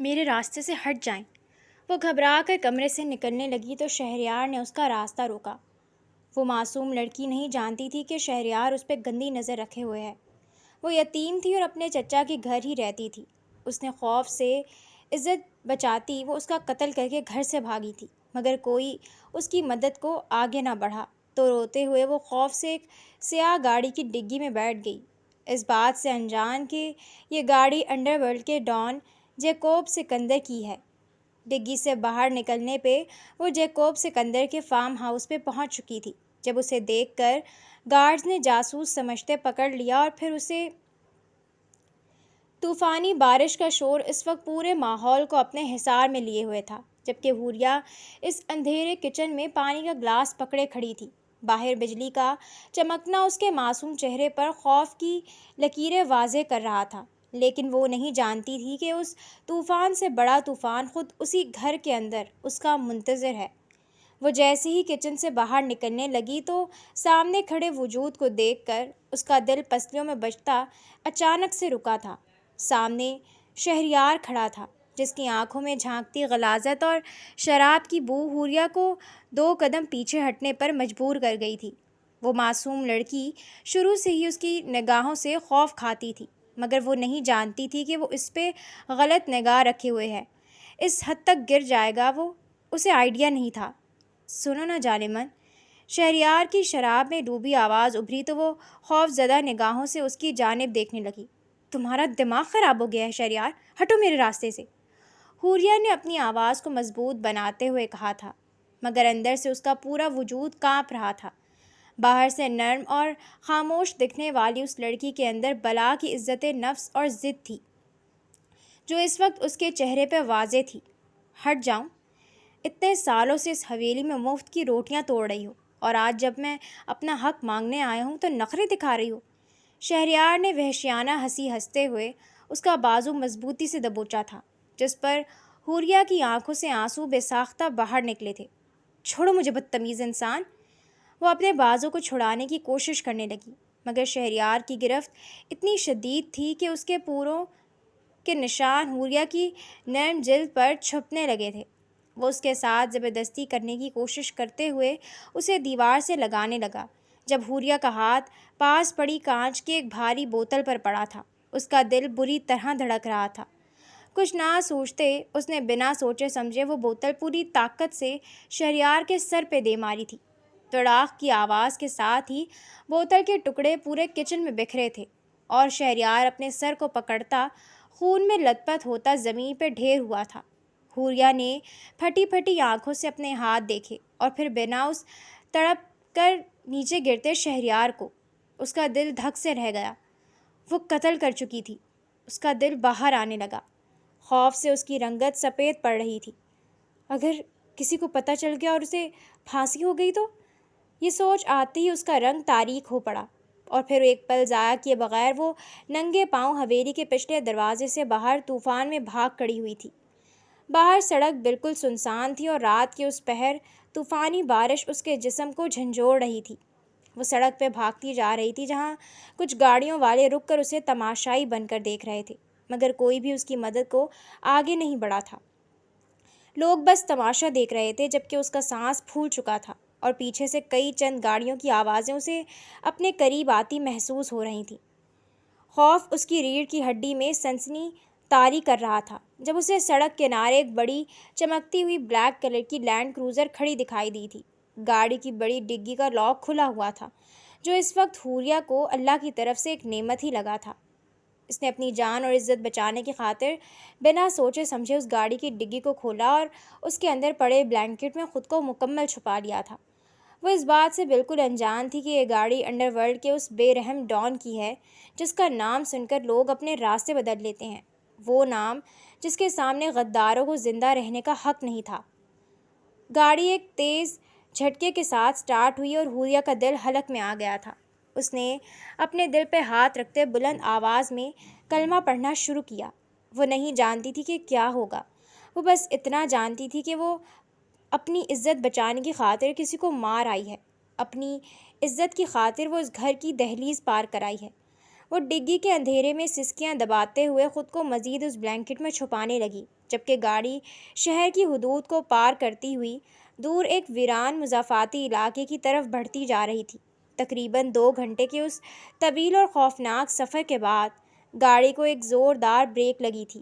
میرے راستے سے ہٹ جائیں۔ وہ گھبرا کر کمرے سے نکلنے لگی تو شہریار نے اس کا راستہ روکا۔ وہ معصوم لڑکی نہیں جانتی تھی کہ شہریار اس پہ گندی نظر رکھے ہوئے ہے۔ وہ یتیم تھی اور اپنے چچا کے گھر ہی رہتی تھی۔ اس نے خوف سے عزت بچاتی وہ اس کا قتل کر کے گھر سے بھاگی تھی، مگر کوئی اس کی مدد کو آگے نہ بڑھا تو روتے ہوئے وہ خوف سے ایک سیاہ گاڑی کی ڈگی میں بیٹھ گئی، اس بات سے انجان کہ یہ گاڑی انڈر ورلڈ کے ڈان جیکوب سکندر کی ہے۔ ڈگی سے باہر نکلنے پہ وہ جیکوب سکندر کے فارم ہاؤس پہ پہنچ چکی تھی، جب اسے دیکھ کر گارڈز نے جاسوس سمجھتے پکڑ لیا اور پھر اسے طوفانی بارش کا شور اس وقت پورے ماحول کو اپنے حصار میں لیے ہوئے تھا، جبکہ حوریہ اس اندھیرے کچن میں پانی کا گلاس پکڑے کھڑی تھی۔ باہر بجلی کا چمکنا اس کے معصوم چہرے پر خوف کی لکیریں واضح کر رہا تھا، لیکن وہ نہیں جانتی تھی کہ اس طوفان سے بڑا طوفان خود اسی گھر کے اندر اس کا منتظر ہے۔ وہ جیسے ہی کچن سے باہر نکلنے لگی تو سامنے کھڑے وجود کو دیکھ کر اس کا دل پسلیوں میں بجتا اچانک سے رکا تھا۔ سامنے شہریار کھڑا تھا، جس کی آنکھوں میں جھانکتی غلاظت اور شراب کی بو حوریہ کو 2 قدم پیچھے ہٹنے پر مجبور کر گئی تھی۔ وہ معصوم لڑکی شروع سے ہی اس کی نگاہوں سے خوف کھاتی تھی، مگر وہ نہیں جانتی تھی کہ وہ اس پہ غلط نگاہ رکھے ہوئے ہے۔ اس حد تک گر جائے گا وہ اسے آئیڈیا نہیں تھا۔ سنو نا جانمن، شہریار کی شراب میں ڈوبی آواز ابھری تو وہ خوف زدہ نگاہوں سے اس کی جانب دیکھنے لگی۔ تمہارا دماغ خراب ہو گیا ہے شہریار، ہٹو میرے راستے سے، حوریہ نے اپنی آواز کو مضبوط بناتے ہوئے کہا تھا، مگر اندر سے اس کا پورا وجود کانپ رہا تھا۔ باہر سے نرم اور خاموش دکھنے والی اس لڑکی کے اندر بلا کی عزت نفس اور ضد تھی، جو اس وقت اس کے چہرے پہ واضح تھی۔ ہٹ جاؤں؟ اتنے سالوں سے اس حویلی میں مفت کی روٹیاں توڑ رہی ہو، اور آج جب میں اپنا حق مانگنے آیا ہوں تو نخرے دکھا رہی ہو۔ شہریار نے وحشیانہ ہنسی ہنستے ہوئے اس کا بازو مضبوطی سے دبوچا تھا، جس پر حوریہ کی آنکھوں سے آنسو بے ساختہ باہر نکلے تھے۔ چھوڑو مجھے بدتمیز انسان! وہ اپنے بازو کو چھڑانے کی کوشش کرنے لگی، مگر شہریار کی گرفت اتنی شدید تھی کہ اس کے پوروں کے نشان حوریہ کی نرم جلد پر چھپنے لگے تھے۔ وہ اس کے ساتھ زبردستی کرنے کی کوشش کرتے ہوئے اسے دیوار سے لگانے لگا، جب حوریہ کا ہاتھ پاس پڑی کانچ کی ایک بھاری بوتل پر پڑا تھا۔ اس کا دل بری طرح دھڑک رہا تھا۔ کچھ نہ سوچتے اس نے بنا سوچے سمجھے وہ بوتل پوری طاقت سے شہریار کے سر پہ دے ماری تھی۔ تڑاق کی آواز کے ساتھ ہی بوتل کے ٹکڑے پورے کچن میں بکھرے تھے، اور شہریار اپنے سر کو پکڑتا خون میں لت پت ہوتا زمین پہ ڈھیر ہوا تھا۔ حوریہ نے پھٹی پھٹی آنکھوں سے اپنے ہاتھ دیکھے اور پھر بنا اس تڑپ کر نیچے گرتے شہریار کو۔ اس کا دل دھک سے رہ گیا۔ وہ قتل کر چکی تھی۔ اس کا دل باہر آنے لگا۔ خوف سے اس کی رنگت سفید پڑ رہی تھی۔ اگر کسی کو پتہ چل گیا اور اسے پھانسی ہو گئی تو؟ یہ سوچ آتے ہی اس کا رنگ تاریک ہو پڑا، اور پھر ایک پل ضائع کیے بغیر وہ ننگے پاؤں حویلی کے پچھلے دروازے سے باہر طوفان میں بھاگ کھڑی ہوئی تھی۔ باہر سڑک بالکل سنسان تھی اور رات کے اس پہر طوفانی بارش اس کے جسم کو جھنجھوڑ رہی تھی۔ وہ سڑک پہ بھاگتی جا رہی تھی جہاں کچھ گاڑیوں والے رک کر اسے تماشائی بن کر دیکھ رہے تھے، مگر کوئی بھی اس کی مدد کو آگے نہیں بڑھا تھا۔ لوگ بس تماشا دیکھ رہے تھے، جبکہ اس کا سانس پھول چکا تھا اور پیچھے سے کئی چند گاڑیوں کی آوازیں اسے اپنے قریب آتی محسوس ہو رہی تھیں۔ خوف اس کی ریڑھ کی ہڈی میں سنسنی طاری کر رہا تھا جب اسے سڑک کنارے ایک بڑی چمکتی ہوئی بلیک کلر کی لینڈ کروزر کھڑی دکھائی دی تھی۔ گاڑی کی بڑی ڈگی کا لاک کھلا ہوا تھا، جو اس وقت حوریہ کو اللہ کی طرف سے ایک نعمت ہی لگا تھا۔ اس نے اپنی جان اور عزت بچانے کی خاطر بنا سوچے سمجھے اس گاڑی کی ڈگی کو کھولا اور اس کے اندر پڑے بلینکٹ میں خود کو مکمل چھپا لیا تھا۔ وہ اس بات سے بالکل انجان تھی کہ یہ گاڑی انڈر ورلڈ کے اس بے رحم ڈان کی ہے جس کا نام سن کر لوگ اپنے راستے بدل لیتے ہیں، وہ نام جس کے سامنے غداروں کو زندہ رہنے کا حق نہیں تھا۔ گاڑی ایک تیز جھٹکے کے ساتھ سٹارٹ ہوئی اور حوریہ کا دل حلق میں آ گیا تھا۔ اس نے اپنے دل پہ ہاتھ رکھتے بلند آواز میں کلمہ پڑھنا شروع کیا۔ وہ نہیں جانتی تھی کہ کیا ہوگا، وہ بس اتنا جانتی تھی کہ وہ اپنی عزت بچانے کی خاطر کسی کو مار آئی ہے، اپنی عزت کی خاطر وہ اس گھر کی دہلیز پار کر آئی ہے۔ وہ ڈگی کے اندھیرے میں سسکیاں دباتے ہوئے خود کو مزید اس بلینکٹ میں چھپانے لگی، جبکہ گاڑی شہر کی حدود کو پار کرتی ہوئی دور ایک ویران مضافاتی علاقے کی طرف بڑھتی جا رہی تھی۔ تقریباً 2 گھنٹے کے اس طویل اور خوفناک سفر کے بعد گاڑی کو ایک زوردار بریک لگی تھی۔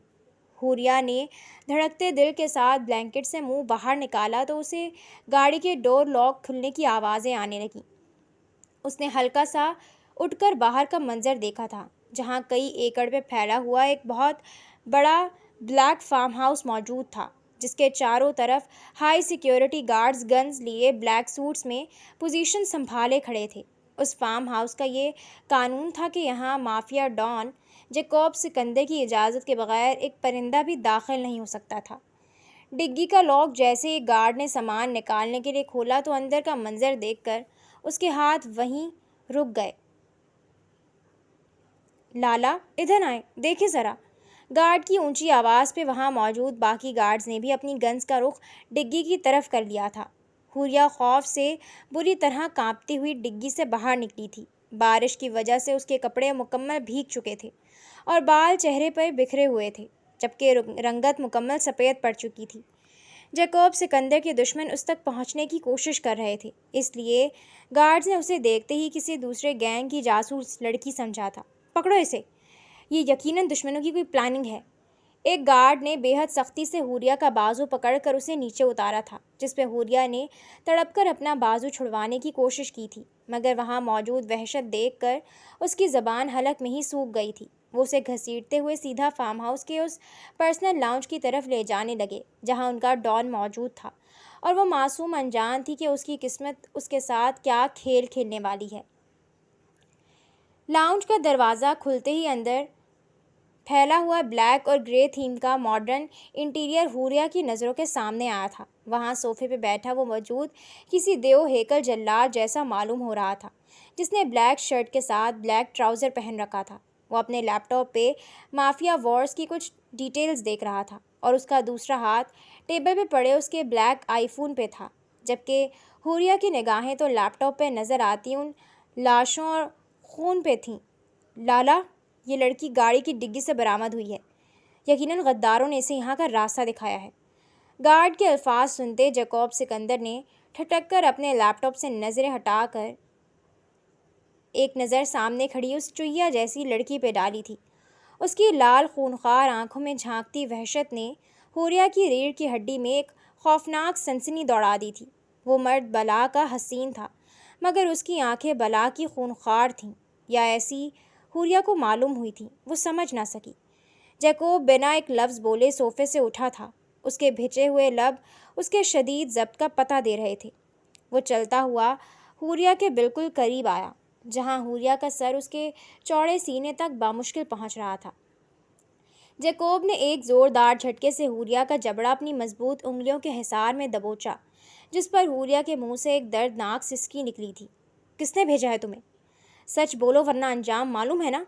حوریہ نے دھڑکتے دل کے ساتھ بلینکٹ سے منہ باہر نکالا تو اسے گاڑی کے ڈور لاک کھلنے کی آوازیں آنے لگیں۔ اس نے ہلکا سا اٹھ کر باہر کا منظر دیکھا تھا، جہاں کئی ایکڑ پہ پھیلا ہوا ایک بہت بڑا بلیک فارم ہاؤس موجود تھا، جس کے چاروں طرف ہائی سیکیورٹی گارڈز گنز لیے بلیک سوٹس میں پوزیشن سنبھالے کھڑے تھے۔ اس فارم ہاؤس کا یہ قانون تھا کہ یہاں مافیا ڈان جیکوب سکندر کی اجازت کے بغیر ایک پرندہ بھی داخل نہیں ہو سکتا تھا۔ ڈگی کا لاک جیسے ہی گارڈ نے سامان نکالنے کے لیے کھولا تو اندر کا منظر دیکھ کر اس کے ہاتھ وہیں رک گئے۔ لالا، ادھر آئیں، دیکھیں ذرا۔ گارڈ کی اونچی آواز پہ وہاں موجود باقی گارڈز نے بھی اپنی گنز کا رخ ڈگی کی طرف کر لیا تھا۔ حوریہ خوف سے بری طرح کانپتی ہوئی ڈگی سے باہر نکلی تھی۔ بارش کی وجہ سے اس کے کپڑے مکمل بھیگ چکے تھے اور بال چہرے پر بکھرے ہوئے تھے، جبکہ رنگت مکمل سفید پڑ چکی تھی۔ جیکوب سکندر کے دشمن اس تک پہنچنے کی کوشش کر رہے تھے، اس لیے گارڈز نے اسے دیکھتے ہی کسی دوسرے گینگ کی جاسوس لڑکی سمجھا تھا۔ پکڑو اسے، یہ یقیناً دشمنوں کی کوئی پلاننگ ہے۔ ایک گارڈ نے بے حد سختی سے حوریہ کا بازو پکڑ کر اسے نیچے اتارا تھا، جس پہ حوریہ نے تڑپ کر اپنا بازو چھڑوانے کی کوشش کی تھی، مگر وہاں موجود وحشت دیکھ کر اس کی زبان حلق میں ہی سوکھ گئی تھی۔ وہ اسے گھسیٹتے ہوئے سیدھا فارم ہاؤس کے اس پرسنل لاؤنج کی طرف لے جانے لگے جہاں ان کا ڈان موجود تھا، اور وہ معصوم انجان تھی کہ اس کی قسمت اس کے ساتھ کیا کھیل کھیلنے والی ہے۔ لاؤنج کا دروازہ کھلتے ہی اندر پھیلا ہوا بلیک اور گرے تھیم کا ماڈرن انٹیریئر حوریہ کی نظروں کے سامنے آیا تھا۔ وہاں صوفے پہ بیٹھا وہ موجود کسی دیو ہیکل جلاد جیسا معلوم ہو رہا تھا، جس نے بلیک شرٹ کے ساتھ بلیک ٹراؤزر پہن رکھا تھا۔ وہ اپنے لیپ ٹاپ پہ مافیا وارز کی کچھ ڈیٹیلز دیکھ رہا تھا، اور اس کا دوسرا ہاتھ ٹیبل پہ پڑے اس کے بلیک آئی فون پہ تھا، جبکہ حوریہ کی نگاہیں تو لیپ ٹاپ پہ نظر آتی ان لاشوں اور خون پہ تھیں۔ لالا، یہ لڑکی گاڑی کی ڈگی سے برآمد ہوئی ہے۔ یقیناً غداروں نے اسے یہاں کا راستہ دکھایا ہے۔ گارڈ کے الفاظ سنتے جیکوب سکندر نے ٹھٹک کر اپنے لیپ ٹاپ سے نظریں ہٹا کر ایک نظر سامنے کھڑی اس چوہیا جیسی لڑکی پہ ڈالی تھی۔ اس کی لال خونخوار آنکھوں میں جھانکتی وحشت نے حوریہ کی ریڑھ کی ہڈی میں ایک خوفناک سنسنی دوڑا دی تھی۔ وہ مرد بلا کا حسین تھا، مگر اس کی آنکھیں بلا کی خونخوار تھیں، یا ایسی حوریہ کو معلوم ہوئی تھیں۔ وہ سمجھ نہ سکی۔ جیکوب بنا ایک لفظ بولے صوفے سے اٹھا تھا۔ اس کے بھچے ہوئے لب اس کے شدید ضبط کا پتہ دے رہے تھے۔ وہ چلتا ہوا حوریہ کے بالکل قریب آیا، جہاں حوریہ کا سر اس کے چوڑے سینے تک بامشکل پہنچ رہا تھا۔ جیکوب نے ایک زوردار جھٹکے سے حوریہ کا جبڑا اپنی مضبوط انگلیوں کے حصار میں دبوچا، جس پر حوریہ کے منہ سے ایک دردناک سسکی نکلی تھی۔ کس نے بھیجا ہے تمہیں؟ سچ بولو ورنہ انجام معلوم ہے نا؟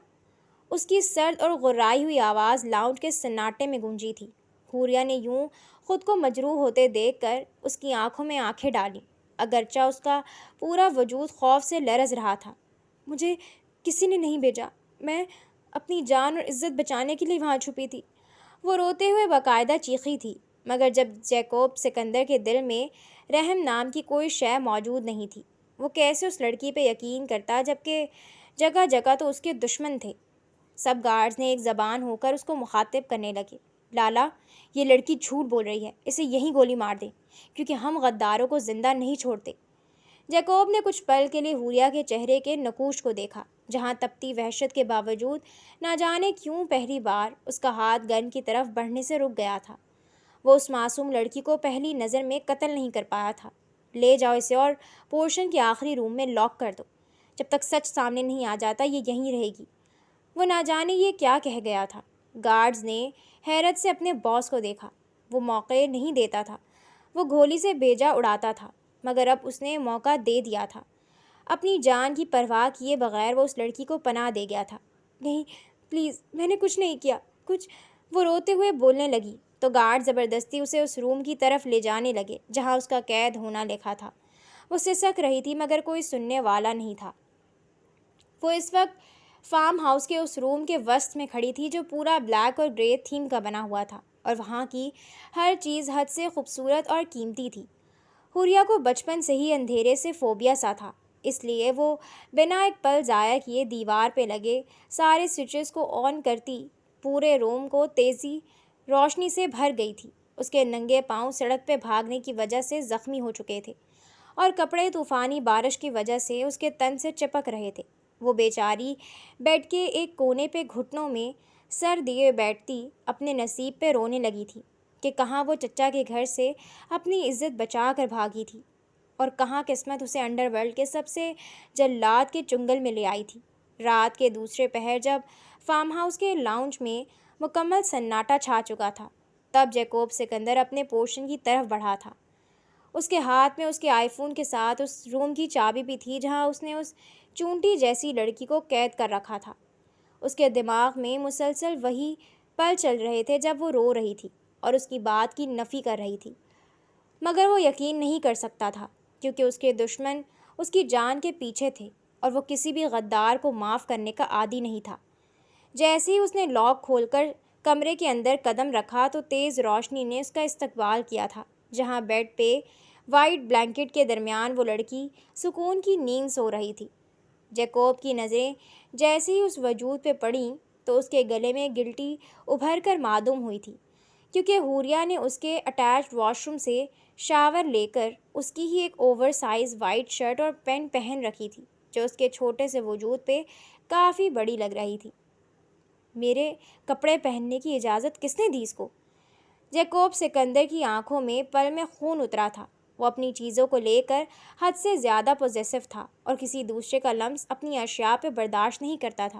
اس کی سرد اور غرائی ہوئی آواز لاؤنج کے سناٹے میں گونجی تھی۔ حوریہ نے یوں خود کو مجروح ہوتے دیکھ کر اس کی آنکھوں میں آنکھیں ڈالیں، اگرچہ اس کا پورا وجود خوف سے لرز رہا تھا۔ مجھے کسی نے نہیں بھیجا، میں اپنی جان اور عزت بچانے کے لیے وہاں چھپی تھی۔ وہ روتے ہوئے باقاعدہ چیخی تھی، مگر جب جیکوب سکندر کے دل میں رحم نام کی کوئی شے موجود نہیں تھی۔ وہ کیسے اس لڑکی پہ یقین کرتا جبکہ جگہ جگہ تو اس کے دشمن تھے؟ سب گارڈز نے ایک زبان ہو کر اس کو مخاطب کرنے لگے۔ لالا، یہ لڑکی جھوٹ بول رہی ہے، اسے یہیں گولی مار دیں، کیونکہ ہم غداروں کو زندہ نہیں چھوڑتے۔ جیکوب نے کچھ پل کے لیے حوریہ کے چہرے کے نقوش کو دیکھا، جہاں تپتی وحشت کے باوجود نہ جانے کیوں پہلی بار اس کا ہاتھ گن کی طرف بڑھنے سے رک گیا تھا۔ وہ اس معصوم لڑکی کو پہلی نظر میں قتل نہیں کر پایا تھا۔ لے جاؤ اسے اور پورشن کے آخری روم میں لاک کر دو۔ جب تک سچ سامنے نہیں آ جاتا یہ یہیں رہے گی۔ وہ نہ جانے یہ کیا کہہ گیا تھا۔ گارڈز نے حیرت سے اپنے باس کو دیکھا۔ وہ موقع نہیں دیتا تھا، وہ گھولی سے بیجا اڑاتا تھا، مگر اب اس نے موقع دے دیا تھا۔ اپنی جان کی پرواہ کیے بغیر وہ اس لڑکی کو پناہ دے گیا تھا۔ نہیں، پلیز، میں نے کچھ نہیں کیا، کچھ۔ وہ روتے ہوئے بولنے لگی تو گارڈ زبردستی اسے اس روم کی طرف لے جانے لگے جہاں اس کا قید ہونا لکھا تھا۔ وہ سسک رہی تھی مگر کوئی سننے والا نہیں تھا۔ وہ اس وقت فارم ہاؤس کے اس روم کے وسط میں کھڑی تھی جو پورا بلیک اور گرے تھیم کا بنا ہوا تھا، اور وہاں کی ہر چیز حد سے خوبصورت اور قیمتی تھی۔ حوریہ کو بچپن سے ہی اندھیرے سے فوبیا سا تھا، اس لیے وہ بنا ایک پل ضائع کیے دیوار پہ لگے سارے سوئچز کو آن کرتی پورے روم کو تیزی روشنی سے بھر گئی تھی۔ اس کے ننگے پاؤں سڑک پہ بھاگنے کی وجہ سے زخمی ہو چکے تھے، اور کپڑے طوفانی بارش کی وجہ سے اس کے تن سے چپک رہے تھے۔ وہ بیچاری بیڈ کے ایک کونے پہ گھٹنوں میں سر دیے بیٹھتی اپنے نصیب پہ رونے لگی تھی کہ کہاں وہ چچا کے گھر سے اپنی عزت بچا کر بھاگی تھی، اور کہاں قسمت اسے انڈر ورلڈ کے سب سے جلاد کے چنگل میں لے آئی تھی۔ رات کے دوسرے پہر جب فارم ہاؤس کے لاؤنج میں مکمل سناٹا چھا چکا تھا، تب جیکوب سکندر اپنے پورشن کی طرف بڑھا تھا۔ اس کے ہاتھ میں اس کے آئی فون کے ساتھ اس روم کی چابی بھی تھی جہاں اس نے اس چونٹی جیسی لڑکی کو قید کر رکھا تھا۔ اس کے دماغ میں مسلسل وہی پل چل رہے تھے جب وہ رو رہی تھی اور اس کی بات کی نفی کر رہی تھی، مگر وہ یقین نہیں کر سکتا تھا کیونکہ اس کے دشمن اس کی جان کے پیچھے تھے اور وہ کسی بھی غدار کو معاف کرنے کا عادی نہیں تھا۔ جیسے ہی اس نے لاک کھول کر کمرے کے اندر قدم رکھا تو تیز روشنی نے اس کا استقبال کیا تھا، جہاں بیڈ پہ وائٹ بلینکٹ کے درمیان وہ لڑکی سکون کی نیند سو رہی تھی۔ جیکوب کی نظریں جیسے ہی اس وجود پہ پڑیں تو اس کے گلے میں گلٹی ابھر کر معدوم ہوئی تھی، کیونکہ حوریہ نے اس کے اٹیچڈ واش روم سے شاور لے کر اس کی ہی ایک اوور سائز وائٹ شرٹ اور پینٹ پہن رکھی تھی جو اس کے چھوٹے سے وجود پہ کافی بڑی لگ رہی تھی۔ میرے کپڑے پہننے کی اجازت کس نے دی اس کو؟ جیکوب سکندر کی آنکھوں میں پل میں خون اترا تھا۔ وہ اپنی چیزوں کو لے کر حد سے زیادہ پوزیسو تھا اور کسی دوسرے کا لمس اپنی اشیاء پہ برداشت نہیں کرتا تھا۔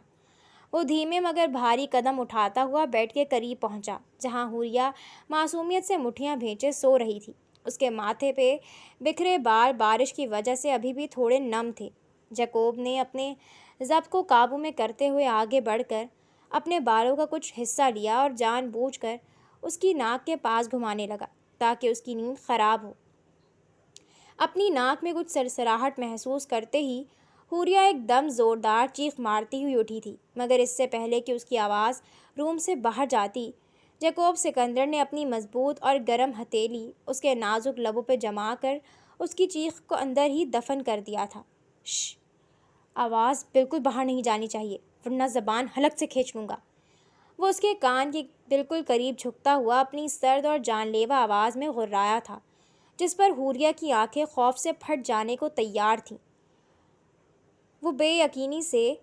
وہ دھیمے مگر بھاری قدم اٹھاتا ہوا بیڈ کے قریب پہنچا جہاں حوریہ معصومیت سے مٹھیاں بھینچے سو رہی تھی۔ اس کے ماتھے پہ بکھرے بال بارش کی وجہ سے ابھی بھی تھوڑے نم تھے۔ جیکوب نے اپنے ضبط کو قابو میں کرتے ہوئے آگے بڑھ کر اپنے بالوں کا کچھ حصہ لیا اور جان بوجھ کر اس کی ناک کے پاس گھمانے لگا تاکہ اس کی نیند خراب ہو۔ اپنی ناک میں کچھ سرسراہٹ محسوس کرتے ہی حوریہ ایک دم زوردار چیخ مارتی ہوئی اٹھی تھی، مگر اس سے پہلے کہ اس کی آواز روم سے باہر جاتی، جیکوب سکندر نے اپنی مضبوط اور گرم ہتھیلی اس کے نازک لبوں پہ جما کر اس کی چیخ کو اندر ہی دفن کر دیا تھا۔ شش! آواز بالکل باہر نہیں جانی چاہیے ورنہ زبان حلق سے کھینچ لوں گا۔ وہ اس کے کان کے بالکل قریب جھکتا ہوا اپنی سرد اور جان لیوا آواز میں غرایا تھا، جس پر حوریہ کی آنکھیں خوف سے پھٹ جانے کو تیار تھیں۔ وہ بے یقینی سے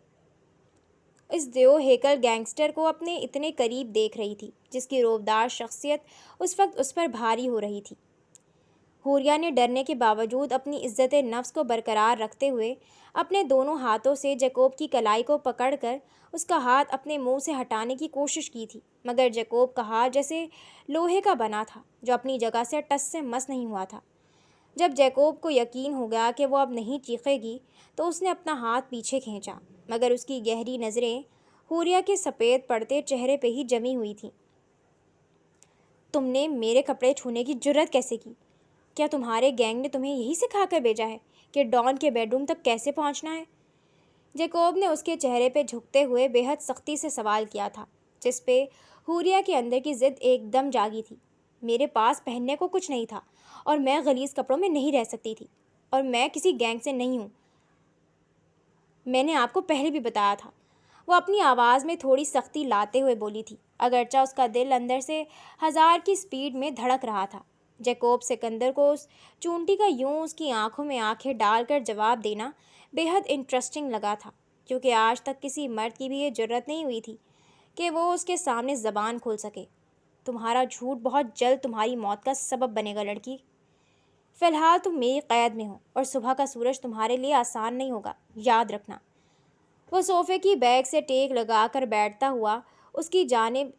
اس دیو ہیکل گینگسٹر کو اپنے اتنے قریب دیکھ رہی تھی جس کی روبدار شخصیت اس وقت اس پر بھاری ہو رہی تھی۔ حوریہ نے ڈرنے کے باوجود اپنی عزت نفس کو برقرار رکھتے ہوئے اپنے دونوں ہاتھوں سے جیکوب کی کلائی کو پکڑ کر اس کا ہاتھ اپنے منہ سے ہٹانے کی کوشش کی تھی، مگر جیکوب کا ہاتھ جیسے لوہے کا بنا تھا جو اپنی جگہ سے ٹس سے مس نہیں ہوا تھا۔ جب جیکوب کو یقین ہو گیا کہ وہ اب نہیں چیخے گی تو اس نے اپنا ہاتھ پیچھے کھینچا، مگر اس کی گہری نظریں حوریہ کے سفید پڑتے چہرے پہ ہی جمی ہوئی تھیں۔ تم نے میرے کپڑے چھونے کی جرت کیسے کی؟ کیا تمہارے گینگ نے تمہیں یہی سکھا کر بھیجا ہے کہ ڈان کے بیڈ روم تک کیسے پہنچنا ہے؟ جیکوب نے اس کے چہرے پہ جھکتے ہوئے بے حد سختی سے سوال کیا تھا، جس پہ حوریہ کے اندر کی ضد ایک دم جاگی تھی۔ میرے پاس پہننے کو کچھ نہیں تھا اور میں غلیظ کپڑوں میں نہیں رہ سکتی تھی، اور میں کسی گینگ سے نہیں ہوں۔ میں نے آپ کو پہلے بھی بتایا تھا۔ وہ اپنی آواز میں تھوڑی سختی لاتے ہوئے بولی تھی، اگرچہ اس کا دل اندر سے 1000 کی سپیڈ میں دھڑک رہا تھا۔ جیکوب سکندر کو اس چونٹی کا یوں اس کی آنکھوں میں آنکھیں ڈال کر جواب دینا بے حد انٹرسٹنگ لگا تھا، کیونکہ آج تک کسی مرد کی بھی یہ جرت نہیں ہوئی تھی کہ وہ اس کے سامنے زبان کھول سکے۔ تمہارا جھوٹ بہت جلد تمہاری موت کا سبب بنے گا لڑکی۔ فی الحال تم میری قید میں ہو اور صبح کا سورج تمہارے لیے آسان نہیں ہوگا، یاد رکھنا۔ وہ صوفے کی بیگ سے ٹیک لگا کر بیٹھتا ہوا اس کی جانب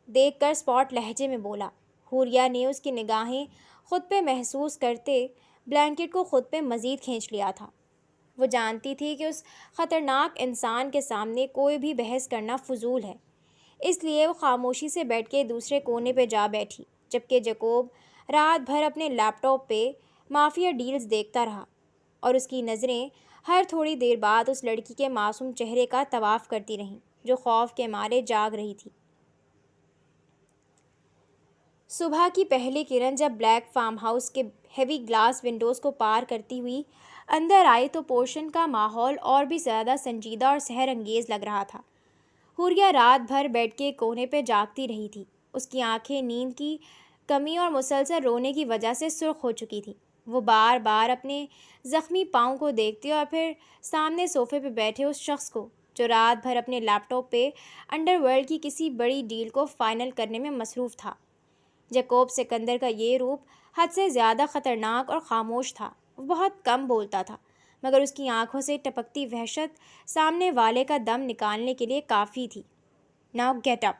دیکھ کر اسپاٹ لہجے میں بولا۔ حوریہ نے اس کی نگاہیں خود پہ محسوس کرتے بلینکٹ کو خود پہ مزید کھینچ لیا تھا۔ وہ جانتی تھی کہ اس خطرناک انسان کے سامنے کوئی بھی بحث کرنا فضول ہے، اس لیے وہ خاموشی سے بیٹھ کے دوسرے کونے پہ جا بیٹھی، جبکہ جیکوب رات بھر اپنے لیپ ٹاپ پہ مافیا ڈیلز دیکھتا رہا اور اس کی نظریں ہر تھوڑی دیر بعد اس لڑکی کے معصوم چہرے کا طواف کرتی رہیں جو خوف کے مارے جاگ رہی تھی۔ صبح کی پہلی کرن جب بلیک فارم ہاؤس کے ہیوی گلاس ونڈوز کو پار کرتی ہوئی اندر آئی تو پورشن کا ماحول اور بھی زیادہ سنجیدہ اور سحر انگیز لگ رہا تھا۔ حوریہ رات بھر بیڈ کے کونے پہ جاگتی رہی تھی۔ اس کی آنکھیں نیند کی کمی اور مسلسل رونے کی وجہ سے سرخ ہو چکی تھیں۔ وہ بار بار اپنے زخمی پاؤں کو دیکھتی اور پھر سامنے صوفے پہ بیٹھے اس شخص کو جو رات بھر اپنے لیپ ٹاپ پہ انڈر ورلڈ کی کسی بڑی ڈیل کو فائنل کرنے میں مصروف تھا۔ جیکوب سکندر کا یہ روپ حد سے زیادہ خطرناک اور خاموش تھا۔ وہ بہت کم بولتا تھا، مگر اس کی آنکھوں سے ٹپکتی وحشت سامنے والے کا دم نکالنے کے لیے کافی تھی۔ Now get up!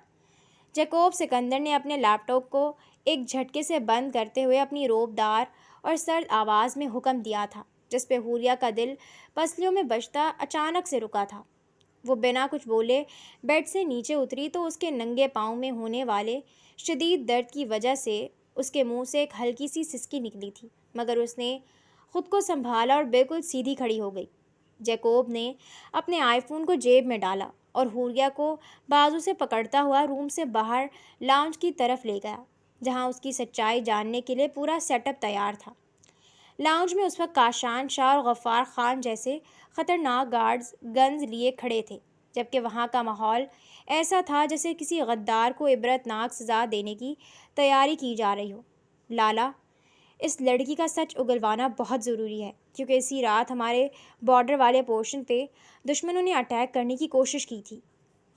Jacob Sikandar نے اپنے لیپ ٹاپ کو ایک جھٹکے سے بند کرتے ہوئے اپنی روبدار اور سرد آواز میں حکم دیا تھا، جس پہ حوریہ کا دل پسلیوں میں بجتا اچانک سے رکا تھا۔ وہ بنا کچھ بولے بیڈ سے نیچے اتری تو اس کے ننگے پاؤں میں ہونے والے شدید درد کی وجہ سے اس کے منہ سے ایک ہلکی سی سسکی نکلی تھی، مگر اس نے خود کو سنبھالا اور بالکل سیدھی کھڑی ہو گئی۔ جیکوب نے اپنے آئی فون کو جیب میں ڈالا اور حوریہ کو بازو سے پکڑتا ہوا روم سے باہر لاؤنج کی طرف لے گیا، جہاں اس کی سچائی جاننے کے لیے پورا سیٹ اپ تیار تھا۔ لاؤنج میں اس وقت کاشان شاہ اور غفار خان جیسے خطرناک گارڈز گنز لیے کھڑے تھے، جبکہ وہاں کا ماحول ایسا تھا جیسے کسی غدار کو عبرتناک سزا دینے کی تیاری کی جا رہی ہو۔ لالا، اس لڑکی کا سچ اگلوانا بہت ضروری ہے، کیونکہ اسی رات ہمارے بارڈر والے پورشن پہ دشمنوں نے اٹیک کرنے کی کوشش کی تھی،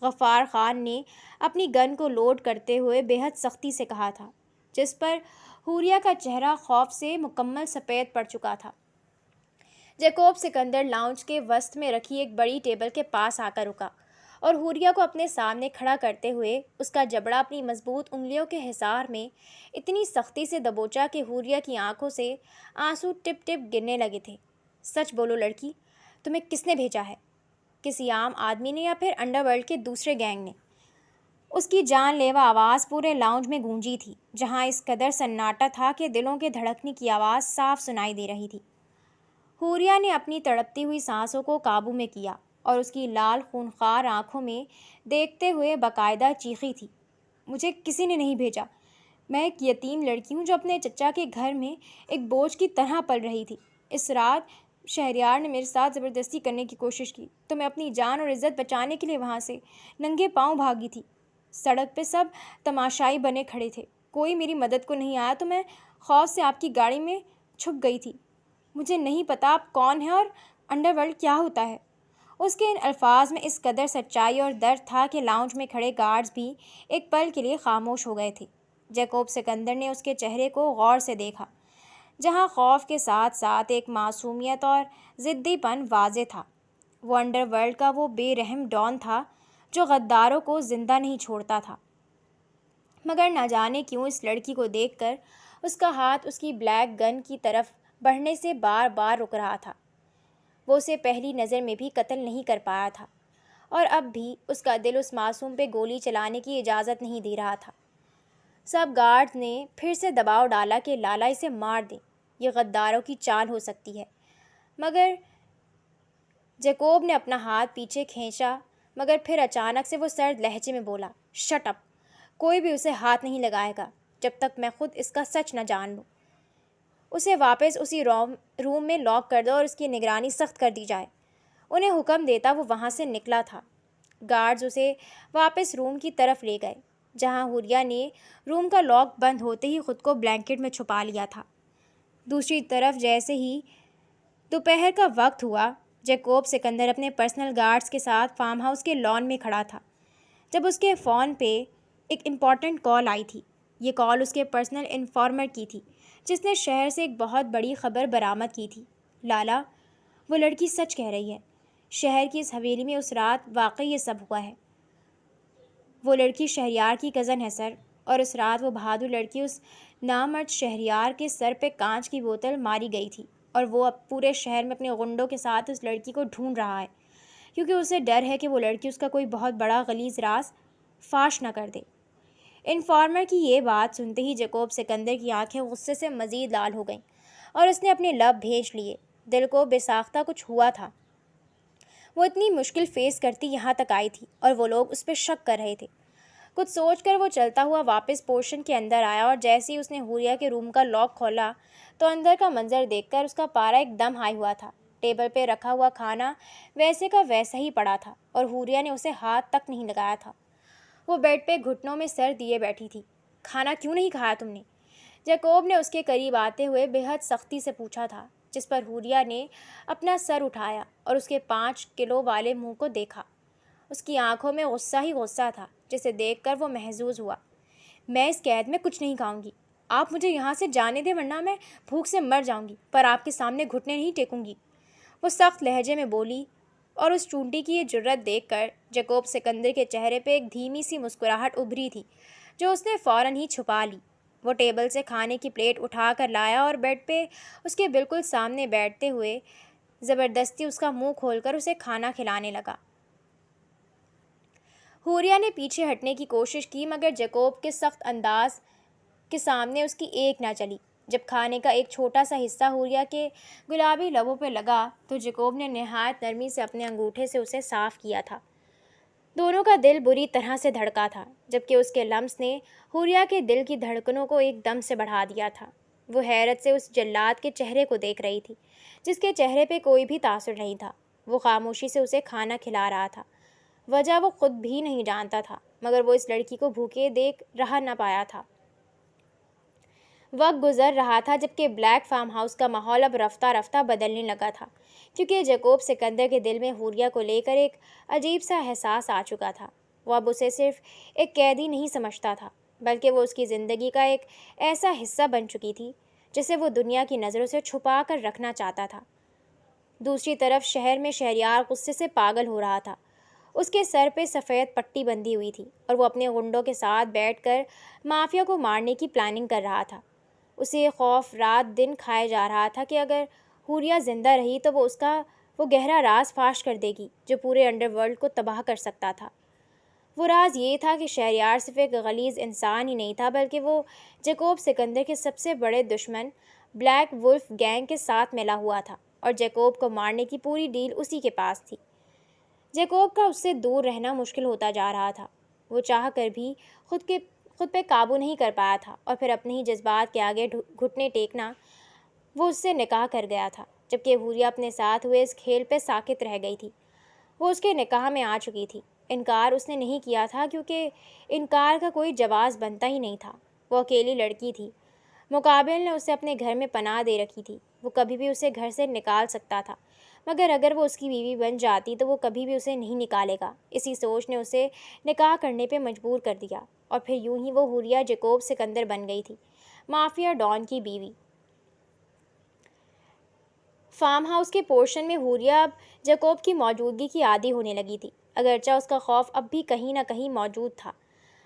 غفار خان نے اپنی گن کو لوڈ کرتے ہوئے بے حد سختی سے کہا تھا، جس پر حوریہ کا چہرہ خوف سے مکمل سفید پڑ چکا تھا۔ جیکوب سکندر لاؤنج کے وسط میں رکھی ایک بڑی ٹیبل کے پاس آ کر رکا اور حوریہ کو اپنے سامنے کھڑا کرتے ہوئے اس کا جبڑا اپنی مضبوط انگلیوں کے حصار میں اتنی سختی سے دبوچا کہ حوریہ کی آنکھوں سے آنسو ٹپ ٹپ گرنے لگے تھے۔ سچ بولو لڑکی، تمہیں کس نے بھیجا ہے؟ کسی عام آدمی نے یا پھر انڈر ورلڈ کے دوسرے گینگ نے؟ اس کی جان لیوا آواز پورے لاؤنج میں گونجی تھی، جہاں اس قدر سناٹا تھا کہ دلوں کے دھڑکنے کی آواز صاف سنائی دے رہی تھی۔ حوریہ نے اپنی تڑپتی ہوئی سانسوں کو قابو میں کیا اور اس کی لال خونخوار آنکھوں میں دیکھتے ہوئے باقاعدہ چیخی تھی، مجھے کسی نے نہیں بھیجا۔ میں ایک یتیم لڑکی ہوں جو اپنے چچا کے گھر میں ایک بوجھ کی طرح پل رہی تھی۔ اس رات شہریار نے میرے ساتھ زبردستی کرنے کی کوشش کی تو میں اپنی جان اور عزت بچانے کے لیے وہاں سے ننگے پاؤں بھاگی تھی۔ سڑک پہ سب تماشائی بنے کھڑے تھے، کوئی میری مدد کو نہیں آیا تو میں خوف سے آپ کی گاڑی میں چھپ گئی تھی۔ مجھے نہیں پتا آپ کون ہیں اور انڈر ورلڈ کیا ہوتا ہے۔ اس کے ان الفاظ میں اس قدر سچائی اور درد تھا کہ لاؤنج میں کھڑے گارڈز بھی ایک پل کے لیے خاموش ہو گئے تھے۔ جیکوب سکندر نے اس کے چہرے کو غور سے دیکھا، جہاں خوف کے ساتھ ساتھ ایک معصومیت اور ضدی پن واضح تھا۔ وہ انڈر ورلڈ کا وہ بے رحم ڈان تھا جو غداروں کو زندہ نہیں چھوڑتا تھا، مگر نہ جانے کیوں اس لڑکی کو دیکھ کر اس کا ہاتھ اس کی بلیک گن کی طرف بڑھنے سے بار بار رک رہا تھا۔ وہ اسے پہلی نظر میں بھی قتل نہیں کر پایا تھا، اور اب بھی اس کا دل اس معصوم پہ گولی چلانے کی اجازت نہیں دے رہا تھا۔ سب گارڈز نے پھر سے دباؤ ڈالا کہ لالا اسے مار دیں، یہ غداروں کی چال ہو سکتی ہے، مگر جیکوب نے اپنا ہاتھ پیچھے کھینچا، مگر پھر اچانک سے وہ سرد لہجے میں بولا، شٹ اپ! کوئی بھی اسے ہاتھ نہیں لگائے گا جب تک میں خود اس کا سچ نہ جان لوں۔ اسے واپس اسی روم میں لاک کر دو اور اس کی نگرانی سخت کر دی جائے۔ انہیں حکم دیتا وہ وہاں سے نکلا تھا۔ گارڈز اسے واپس روم کی طرف لے گئے، جہاں حوریہ نے روم کا لاک بند ہوتے ہی خود کو بلینکٹ میں چھپا لیا تھا۔ دوسری طرف جیسے ہی دوپہر کا وقت ہوا، جیکوب سکندر اپنے پرسنل گارڈز کے ساتھ فارم ہاؤس کے لان میں کھڑا تھا، جب اس کے فون پہ ایک امپورٹنٹ کال آئی تھی۔ یہ کال اس کے پرسنل انفارمر کی تھی، جس نے شہر سے ایک بہت بڑی خبر برآمد کی تھی۔ لالا، وہ لڑکی سچ کہہ رہی ہے، شہر کی اس حویلی میں اس رات واقعی یہ سب ہوا ہے۔ وہ لڑکی شہریار کی کزن ہے سر، اور اس رات وہ بہادر لڑکی اس نامرد شہریار کے سر پہ کانچ کی بوتل ماری گئی تھی، اور وہ اب پورے شہر میں اپنے غنڈوں کے ساتھ اس لڑکی کو ڈھونڈ رہا ہے، کیونکہ اسے ڈر ہے کہ وہ لڑکی اس کا کوئی بہت بڑا غلیظ راز فاش نہ کر دے۔ انفارمر کی یہ بات سنتے ہی جیکوب سکندر کی آنکھیں غصے سے مزید لال ہو گئیں اور اس نے اپنے لب بھیج لیے۔ دل کو بے ساختہ کچھ ہوا تھا، وہ اتنی مشکل فیس کرتی یہاں تک آئی تھی اور وہ لوگ اس پہ شک کر رہے تھے۔ کچھ سوچ کر وہ چلتا ہوا واپس پورشن کے اندر آیا اور جیسے ہی اس نے حوریہ کے روم کا لاک کھولا تو اندر کا منظر دیکھ کر اس کا پارا ایک دم ہائی ہوا تھا۔ ٹیبل پہ رکھا ہوا کھانا ویسے کا ویسا ہی پڑا تھا اور حوریہ نے اسے ہاتھ تک نہیں لگایا تھا۔ وہ بیڈ پہ گھٹنوں میں سر دیے بیٹھی تھی۔ کھانا کیوں نہیں کھایا تم نے؟ جیکوب نے اس کے قریب آتے ہوئے بے حد سختی سے پوچھا تھا، جس پر حوریہ نے اپنا سر اٹھایا اور اس کے 5 کلو والے منہ کو دیکھا۔ اس کی آنکھوں میں غصہ ہی غصہ تھا جسے دیکھ کر وہ محظوظ ہوا۔ میں اس قید میں کچھ نہیں کھاؤں گی، آپ مجھے یہاں سے جانے دیں ورنہ میں بھوک سے مر جاؤں گی، پر آپ کے سامنے گھٹنے نہیں ٹیکوں گی، وہ سخت لہجے میں بولی۔ اور اس چونٹی کی یہ جرت دیکھ کر جیکوب سکندر کے چہرے پہ ایک دھیمی سی مسکراہٹ ابھری تھی جو اس نے فوراً ہی چھپا لی۔ وہ ٹیبل سے کھانے کی پلیٹ اٹھا کر لایا اور بیڈ پہ اس کے بالکل سامنے بیٹھتے ہوئے زبردستی اس کا منہ کھول کر اسے کھانا کھلانے لگا۔ حوریہ نے پیچھے ہٹنے کی کوشش کی مگر جیکوب کے سخت انداز کے سامنے اس کی ایک نہ چلی۔ جب کھانے کا ایک چھوٹا سا حصہ حوریہ کے گلابی لبوں پہ لگا تو جیکوب نے نہایت نرمی سے اپنے انگوٹھے سے اسے صاف کیا تھا۔ دونوں کا دل بری طرح سے دھڑکا تھا جبکہ اس کے لمس نے حوریہ کے دل کی دھڑکنوں کو ایک دم سے بڑھا دیا تھا۔ وہ حیرت سے اس جلاد کے چہرے کو دیکھ رہی تھی جس کے چہرے پہ کوئی بھی تاثر نہیں تھا۔ وہ خاموشی سے اسے کھانا کھلا رہا تھا، وجہ وہ خود بھی نہیں جانتا تھا، مگر وہ اس لڑکی کو بھوکے دیکھ رہ نہ پایا تھا۔ وقت گزر رہا تھا جبکہ بلیک فارم ہاؤس کا ماحول اب رفتہ رفتہ بدلنے لگا تھا، کیونکہ جیکوب سکندر کے دل میں حوریہ کو لے کر ایک عجیب سا احساس آ چکا تھا۔ وہ اب اسے صرف ایک قیدی نہیں سمجھتا تھا بلکہ وہ اس کی زندگی کا ایک ایسا حصہ بن چکی تھی جسے وہ دنیا کی نظروں سے چھپا کر رکھنا چاہتا تھا۔ دوسری طرف شہر میں شہریار غصے سے پاگل ہو رہا تھا۔ اس کے سر پہ سفید پٹی بندھی ہوئی تھی اور وہ اپنے غنڈوں کے ساتھ بیٹھ کر مافیا کو مارنے کی پلاننگ کر رہا تھا۔ اسے یہ خوف رات دن کھائے جا رہا تھا کہ اگر حوریہ زندہ رہی تو وہ گہرا راز فاش کر دے گی جو پورے انڈر ورلڈ کو تباہ کر سکتا تھا۔ وہ راز یہ تھا کہ شہریار صرف ایک غلیظ انسان ہی نہیں تھا بلکہ وہ جیکوب سکندر کے سب سے بڑے دشمن بلیک وولف گینگ کے ساتھ ملا ہوا تھا اور جیکوب کو مارنے کی پوری ڈیل اسی کے پاس تھی۔ جیکوب کا اس سے دور رہنا مشکل ہوتا جا رہا تھا۔ وہ چاہ کر بھی خود پہ قابو نہیں کر پایا تھا اور پھر اپنے ہی جذبات کے آگے گھٹنے ٹیکنا وہ اس سے نکاح کر گیا تھا، جبکہ حوریہ اپنے ساتھ ہوئے اس کھیل پہ ساکت رہ گئی تھی۔ وہ اس کے نکاح میں آ چکی تھی۔ انکار اس نے نہیں کیا تھا کیونکہ انکار کا کوئی جواز بنتا ہی نہیں تھا۔ وہ اکیلی لڑکی تھی، مقابل نے اسے اپنے گھر میں پناہ دے رکھی تھی۔ وہ کبھی بھی اسے گھر سے نکال سکتا تھا مگر اگر وہ اس کی بیوی بن جاتی تو وہ کبھی بھی اسے نہیں نکالے گا۔ اسی سوچ نے اسے نکاح کرنے پہ مجبور کر دیا اور پھر یوں ہی وہ حوریہ جیکوب سکندر بن گئی تھی، مافیا ڈان کی بیوی۔ فارم ہاؤس کے پورشن میں حوریہ اب جیکوب کی موجودگی کی عادی ہونے لگی تھی، اگرچہ اس کا خوف اب بھی کہیں نہ کہیں موجود تھا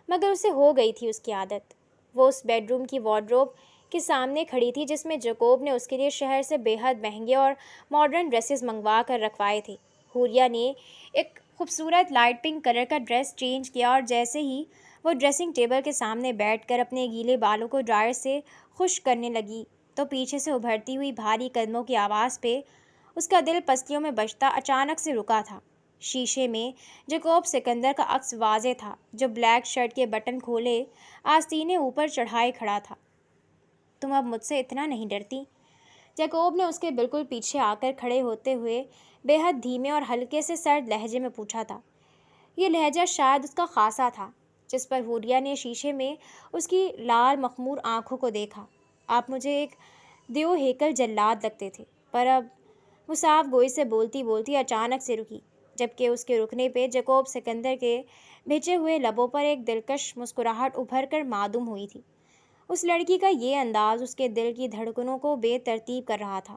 مگر اسے ہو گئی تھی اس کی عادت۔ وہ اس بیڈ روم کی وارڈروب کے سامنے کھڑی تھی جس میں جیکوب نے اس کے لیے شہر سے بے حد مہنگے اور ماڈرن ڈریسز منگوا کر رکھوائے تھے۔ حوریہ نے ایک خوبصورت لائٹ پنک کلر کا ڈریس چینج کیا اور جیسے ہی وہ ڈریسنگ ٹیبل کے سامنے بیٹھ کر اپنے گیلے بالوں کو ڈرائر سے خشک کرنے لگی تو پیچھے سے ابھرتی ہوئی بھاری قدموں کی آواز پہ اس کا دل پسلیوں میں بجتا اچانک سے رکا تھا۔ شیشے میں جیکوب سکندر کا عکس واضح تھا جو بلیک شرٹ کے بٹن کھولے آستینے اوپر چڑھائے کھڑا تھا۔ تم اب مجھ سے اتنا نہیں ڈرتی؟ جیکوب نے اس کے بالکل پیچھے آ کر کھڑے ہوتے ہوئے بے حد دھیمے اور ہلکے سے سرد لہجے میں پوچھا تھا۔ یہ لہجہ شاید اس کا خاصا تھا، جس پر حوریہ نے شیشے میں اس کی لال مخمور آنکھوں کو دیکھا۔ آپ مجھے ایک دیو ہیکل جلاد لگتے تھے، پر اب وہ صاف گوئی سے بولتی بولتی اچانک سے رکی، جبکہ اس کے رکنے پہ جیکوب سکندر کے بھیجے ہوئے لبوں پر ایک دلکش مسکراہٹ ابھر کر معدوم ہوئی تھی۔ اس لڑکی کا یہ انداز اس کے دل کی دھڑکنوں کو بے ترتیب کر رہا تھا۔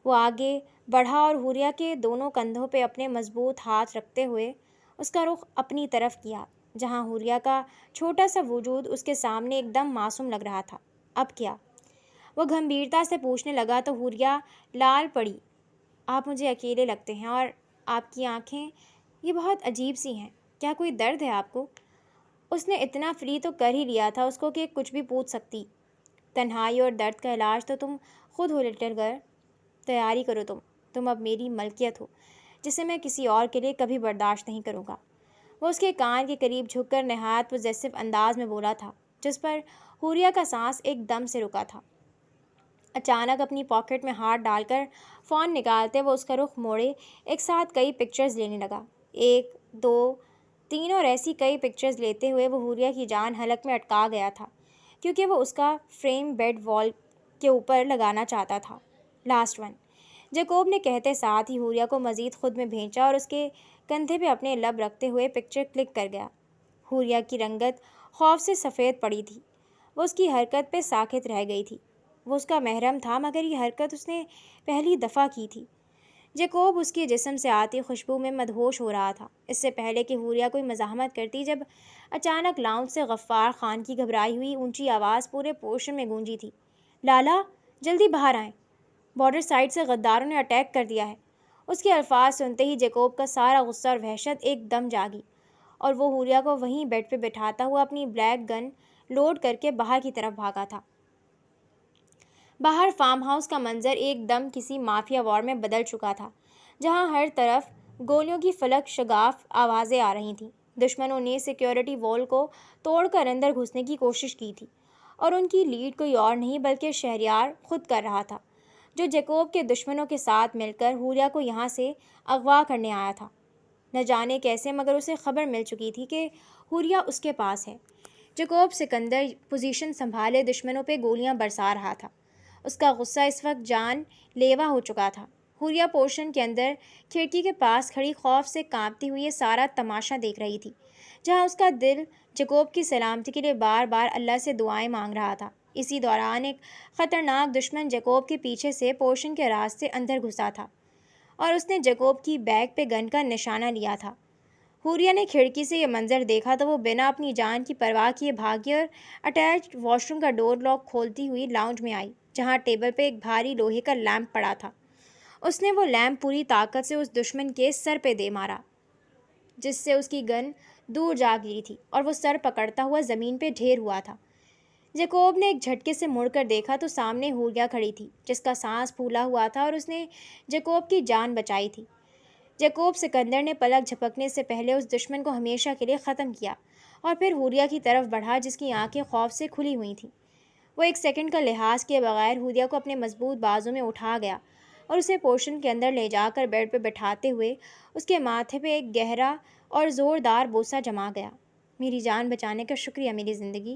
وہ آگے بڑھا اور حوریہ کے دونوں کندھوں پہ اپنے مضبوط ہاتھ رکھتے ہوئے اس کا رخ اپنی طرف کیا، جہاں حوریہ کا چھوٹا سا وجود اس کے سامنے ایک دم معصوم لگ رہا تھا۔ اب کیا؟ وہ گھمبیرتا سے پوچھنے لگا تو حوریہ لال پڑی۔ آپ مجھے اکیلے لگتے ہیں اور آپ کی آنکھیں یہ بہت عجیب سی ہیں، کیا کوئی درد ہے آپ کو؟ اس نے اتنا فری تو کر ہی لیا تھا اس کو کہ کچھ بھی پوچھ سکتی۔ تنہائی اور درد کا علاج تو تم خود ہو لٹل گرل، تیاری کرو، تم اب میری ملکیت ہو۔ جسے میں کسی اور کے لیے کبھی برداشت نہیں کروں گا۔ وہ اس کے کان کے قریب جھک کر نہایت پوزیسو انداز میں بولا تھا، جس پر حوریہ کا سانس ایک دم سے رکا تھا۔ اچانک اپنی پاکٹ میں ہاتھ ڈال کر فون نکالتے وہ اس کا رخ موڑے ایک ساتھ کئی پکچرز لینے لگا، 1 2 3 اور ایسی کئی پکچرز لیتے ہوئے وہ حوریہ کی جان حلق میں اٹکا گیا تھا، کیونکہ وہ اس کا فریم بیڈ وال کے اوپر لگانا چاہتا تھا۔ لاسٹ ون، جیکوب نے کہتے ساتھ ہی حوریہ کو مزید خود میں بھینچا اور اس کے کندھے پہ اپنے لب رکھتے ہوئے پکچر کلک کر گیا۔ حوریہ کی رنگت خوف سے سفید پڑی تھی، وہ اس کی حرکت پہ ساکت رہ گئی تھی۔ وہ اس کا محرم تھا، مگر یہ حرکت اس نے پہلی دفعہ کی تھی۔ جیکوب اس کے جسم سے آتی خوشبو میں مدہوش ہو رہا تھا، اس سے پہلے کہ حوریہ کوئی مزاحمت کرتی، جب اچانک لاؤنج سے غفار خان کی گھبرائی ہوئی اونچی آواز پورے پورشن میں گونجی تھی، لالا جلدی باہر آئیں، بارڈر سائڈ سے غداروں نے اٹیک کر دیا ہے۔ اس کے الفاظ سنتے ہی جیکوب کا سارا غصہ اور وحشت ایک دم جاگی، اور وہ حوریہ کو وہیں بیڈ پہ بٹھاتا ہوا اپنی بلیک گن لوڈ کر کے باہر کی طرف بھاگا تھا۔ باہر فارم ہاؤس کا منظر ایک دم کسی مافیا وار میں بدل چکا تھا، جہاں ہر طرف گولیوں کی فلک شگاف آوازیں آ رہی تھیں۔ دشمنوں نے سیکیورٹی وال کو توڑ کر اندر گھسنے کی کوشش کی تھی، اور ان کی لیڈ کوئی اور نہیں بلکہ شہریار خود کر رہا تھا، جو جیکوب کے دشمنوں کے ساتھ مل کر حوریہ کو یہاں سے اغوا کرنے آیا تھا۔ نہ جانے کیسے مگر اسے خبر مل چکی تھی کہ حوریہ اس کے پاس ہے۔ جیکوب سکندر پوزیشن سنبھالے دشمنوں پہ گولیاں برسا رہا تھا۔ اس کا غصہ اس وقت جان لیوا ہو چکا تھا۔ حوریہ پورشن کے اندر کھڑکی کے پاس کھڑی خوف سے کانپتی ہوئی یہ سارا تماشا دیکھ رہی تھی، جہاں اس کا دل جیکوب کی سلامتی کے لیے بار بار اللہ سے دعائیں مانگ رہا تھا۔ اسی دوران ایک خطرناک دشمن جیکوب کے پیچھے سے پورشن کے راستے اندر گھسا تھا، اور اس نے جیکوب کی بیک پہ گن کا نشانہ لیا تھا۔ حوریہ نے کھڑکی سے یہ منظر دیکھا تو وہ بنا اپنی جان کی پرواہ کیے بھاگی اور اٹیچڈ واش روم کا ڈور لاک کھولتی ہوئی لاؤنج میں آئی، جہاں ٹیبل پہ ایک بھاری لوہے کا لیمپ پڑا تھا۔ اس نے وہ لیمپ پوری طاقت سے اس دشمن کے سر پہ دے مارا، جس سے اس کی گن دور جا گری تھی اور وہ سر پکڑتا ہوا زمین پہ ڈھیر ہوا تھا۔ جیکوب نے ایک جھٹکے سے مڑ کر دیکھا تو سامنے حوریہ کھڑی تھی، جس کا سانس پھولا ہوا تھا، اور اس نے جیکوب کی جان بچائی تھی۔ جیکوب سکندر نے پلک جھپکنے سے پہلے اس دشمن کو ہمیشہ کے لیے ختم کیا، اور پھر حوریہ کی طرف بڑھا جس کی آنکھیں خوف سے کھلی ہوئی تھیں۔ وہ ایک سیکنڈ کا لحاظ کیے بغیر حوریہ کو اپنے مضبوط بازو میں اٹھا گیا اور اسے پورشن کے اندر لے جا کر بیڈ پہ بٹھاتے ہوئے اس کے ماتھے پہ ایک گہرا اور زوردار بوسہ جما گیا۔ میری جان بچانے کا شکریہ میری زندگی،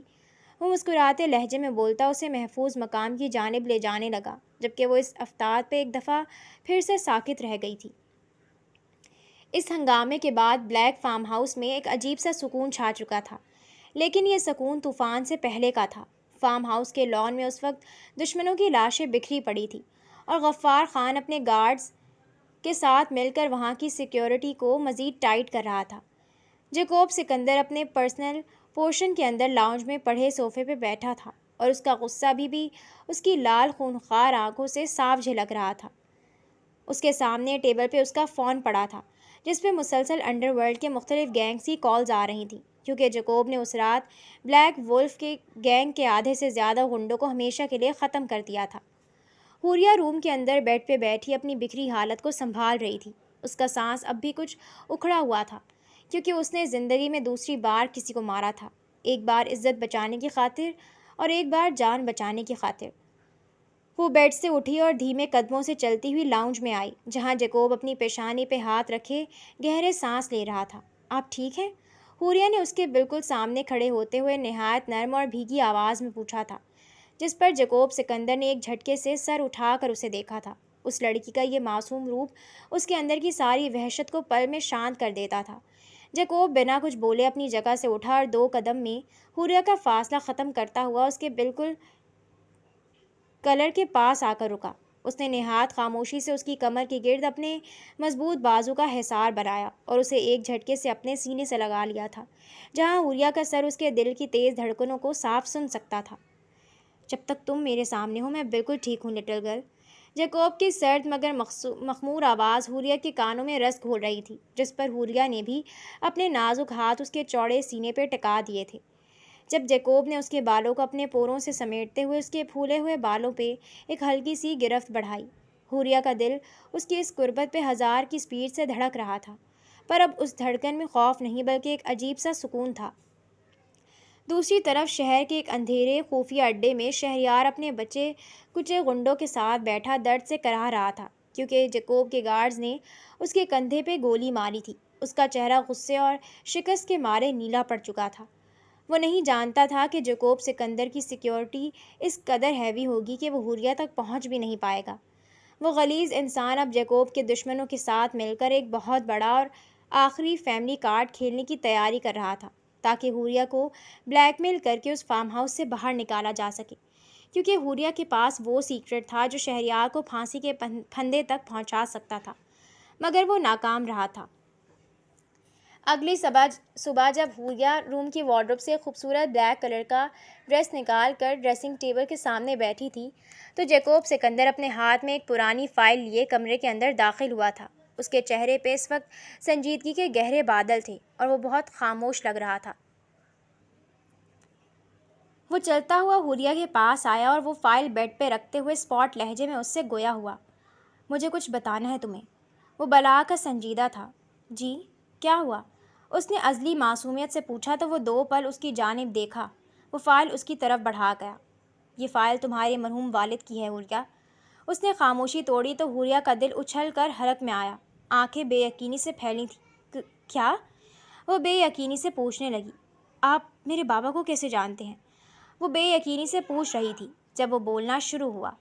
وہ مسکراتے لہجے میں بولتا اسے محفوظ مقام کی جانب لے جانے لگا، جبکہ وہ اس افتاد پہ ایک دفعہ پھر سے ساکت رہ گئی تھی۔ اس ہنگامے کے بعد بلیک فارم ہاؤس میں ایک عجیب سا سکون چھا چکا تھا، لیکن یہ سکون طوفان سے پہلے کا تھا۔ فارم ہاؤس کے لان میں اس وقت دشمنوں کی لاشیں بکھری پڑی تھیں، اور غفار خان اپنے گارڈز کے ساتھ مل کر وہاں کی سیکیورٹی کو مزید ٹائٹ کر رہا تھا۔ جیکوب سکندر اپنے پرسنل پورشن کے اندر لاؤنج میں پڑھے صوفے پہ بیٹھا تھا، اور اس کا غصہ بھی اس کی لال خونخوار آنکھوں سے صاف جھلک رہا تھا۔ اس کے سامنے ٹیبل پہ اس کا فون پڑا تھا، جس پہ مسلسل انڈر ورلڈ کے مختلف گینگز کی کالز آ رہی تھیں، کیونکہ جیکوب نے اس رات بلیک وولف کے گینگ کے آدھے سے زیادہ گنڈوں کو ہمیشہ کے لیے ختم کر دیا تھا۔ حوریہ روم کے اندر بیڈ پہ بیٹھی اپنی بکھری حالت کو سنبھال رہی تھی۔ اس کا سانس اب بھی کچھ اکھڑا ہوا تھا، کیونکہ اس نے زندگی میں دوسری بار کسی کو مارا تھا، ایک بار عزت بچانے کی خاطر اور ایک بار جان بچانے کی خاطر۔ وہ بیڈ سے اٹھی اور دھیمے قدموں سے چلتی ہوئی لاؤنج میں آئی، جہاں جیکوب اپنی پیشانی پہ ہاتھ رکھے گہرے سانس لے رہا تھا۔ آپ ٹھیک ہیں؟ حوریہ نے اس کے بالکل سامنے کھڑے ہوتے ہوئے نہایت نرم اور بھیگی آواز میں پوچھا تھا، جس پر جیکوب سکندر نے ایک جھٹکے سے سر اٹھا کر اسے دیکھا تھا۔ اس لڑکی کا یہ معصوم روپ اس کے اندر کی ساری وحشت کو پل میں شانت کر دیتا تھا۔ جیکوب بنا کچھ بولے اپنی جگہ سے اٹھا اور 2 قدم میں حوریہ کا فاصلہ ختم کرتا ہوا اس کے بالکل کلر کے پاس آ کر رکا۔ اس نے نہایت خاموشی سے اس کی کمر کے گرد اپنے مضبوط بازو کا حصار بنایا اور اسے ایک جھٹکے سے اپنے سینے سے لگا لیا تھا، جہاں حوریہ کا سر اس کے دل کی تیز دھڑکنوں کو صاف سن سکتا تھا۔ جب تک تم میرے سامنے ہو میں بالکل ٹھیک ہوں لٹل گرل۔ جیکوب کی سرد مگر مخمور آواز حوریہ کے کانوں میں رس گھول رہی تھی، جس پر حوریہ نے بھی اپنے نازک ہاتھ اس کے چوڑے سینے پہ ٹکا دیے تھے۔ جب جیکوب نے اس کے بالوں کو اپنے پوروں سے سمیٹتے ہوئے اس کے پھولے ہوئے بالوں پہ ایک ہلکی سی گرفت بڑھائی، حوریہ کا دل اس کی اس قربت پہ 1000 کی سپیڈ سے دھڑک رہا تھا، پر اب اس دھڑکن میں خوف نہیں بلکہ ایک عجیب سا سکون تھا۔ دوسری طرف شہر کے ایک اندھیرے خفیہ اڈے میں شہریار اپنے بچے کچے غنڈوں کے ساتھ بیٹھا درد سے کراہ رہا تھا، کیونکہ جیکوب کے گارڈز نے اس کے کندھے پہ گولی ماری تھی۔ اس کا چہرہ غصے اور شکست کے مارے نیلا پڑ چکا تھا۔ وہ نہیں جانتا تھا کہ جیکوب سکندر کی سیکیورٹی اس قدر ہیوی ہوگی کہ وہ حوریہ تک پہنچ بھی نہیں پائے گا۔ وہ غلیظ انسان اب جیکوب کے دشمنوں کے ساتھ مل کر ایک بہت بڑا اور آخری فیملی کارڈ کھیلنے کی تیاری کر رہا تھا، تاکہ حوریہ کو بلیک میل کر کے اس فارم ہاؤس سے باہر نکالا جا سکے، کیونکہ حوریہ کے پاس وہ سیکرٹ تھا جو شہریار کو پھانسی کے پھندے تک پہنچا سکتا تھا، مگر وہ ناکام رہا تھا۔ اگلی صبح جب حوریہ روم کی وارڈروب سے خوبصورت بلیک کلر کا ڈریس نکال کر ڈریسنگ ٹیبل کے سامنے بیٹھی تھی، تو جیکوب سکندر اپنے ہاتھ میں ایک پرانی فائل لیے کمرے کے اندر داخل ہوا تھا۔ اس کے چہرے پہ اس وقت سنجیدگی کے گہرے بادل تھے اور وہ بہت خاموش لگ رہا تھا۔ وہ چلتا ہوا حوریہ کے پاس آیا اور وہ فائل بیڈ پہ رکھتے ہوئے اسپاٹ لہجے میں اس سے گویا ہوا، مجھے کچھ بتانا ہے تمہیں۔ وہ بلا کر سنجیدہ تھا۔ جی، کیا ہوا؟ اس نے عزلی معصومیت سے پوچھا تو وہ 2 پل اس کی جانب دیکھا۔ وہ فائل اس کی طرف بڑھا گیا۔ یہ فائل تمہارے مرحوم والد کی ہے حوریہ۔ اس نے خاموشی توڑی تو حوریہ کا دل اچھل کر حرک میں آیا، آنکھیں بے یقینی سے پھیلی تھیں۔ کیا؟ وہ بے یقینی سے پوچھنے لگی۔ آپ میرے بابا کو کیسے جانتے ہیں؟ وہ بے یقینی سے پوچھ رہی تھی۔ جب وہ بولنا شروع ہوا،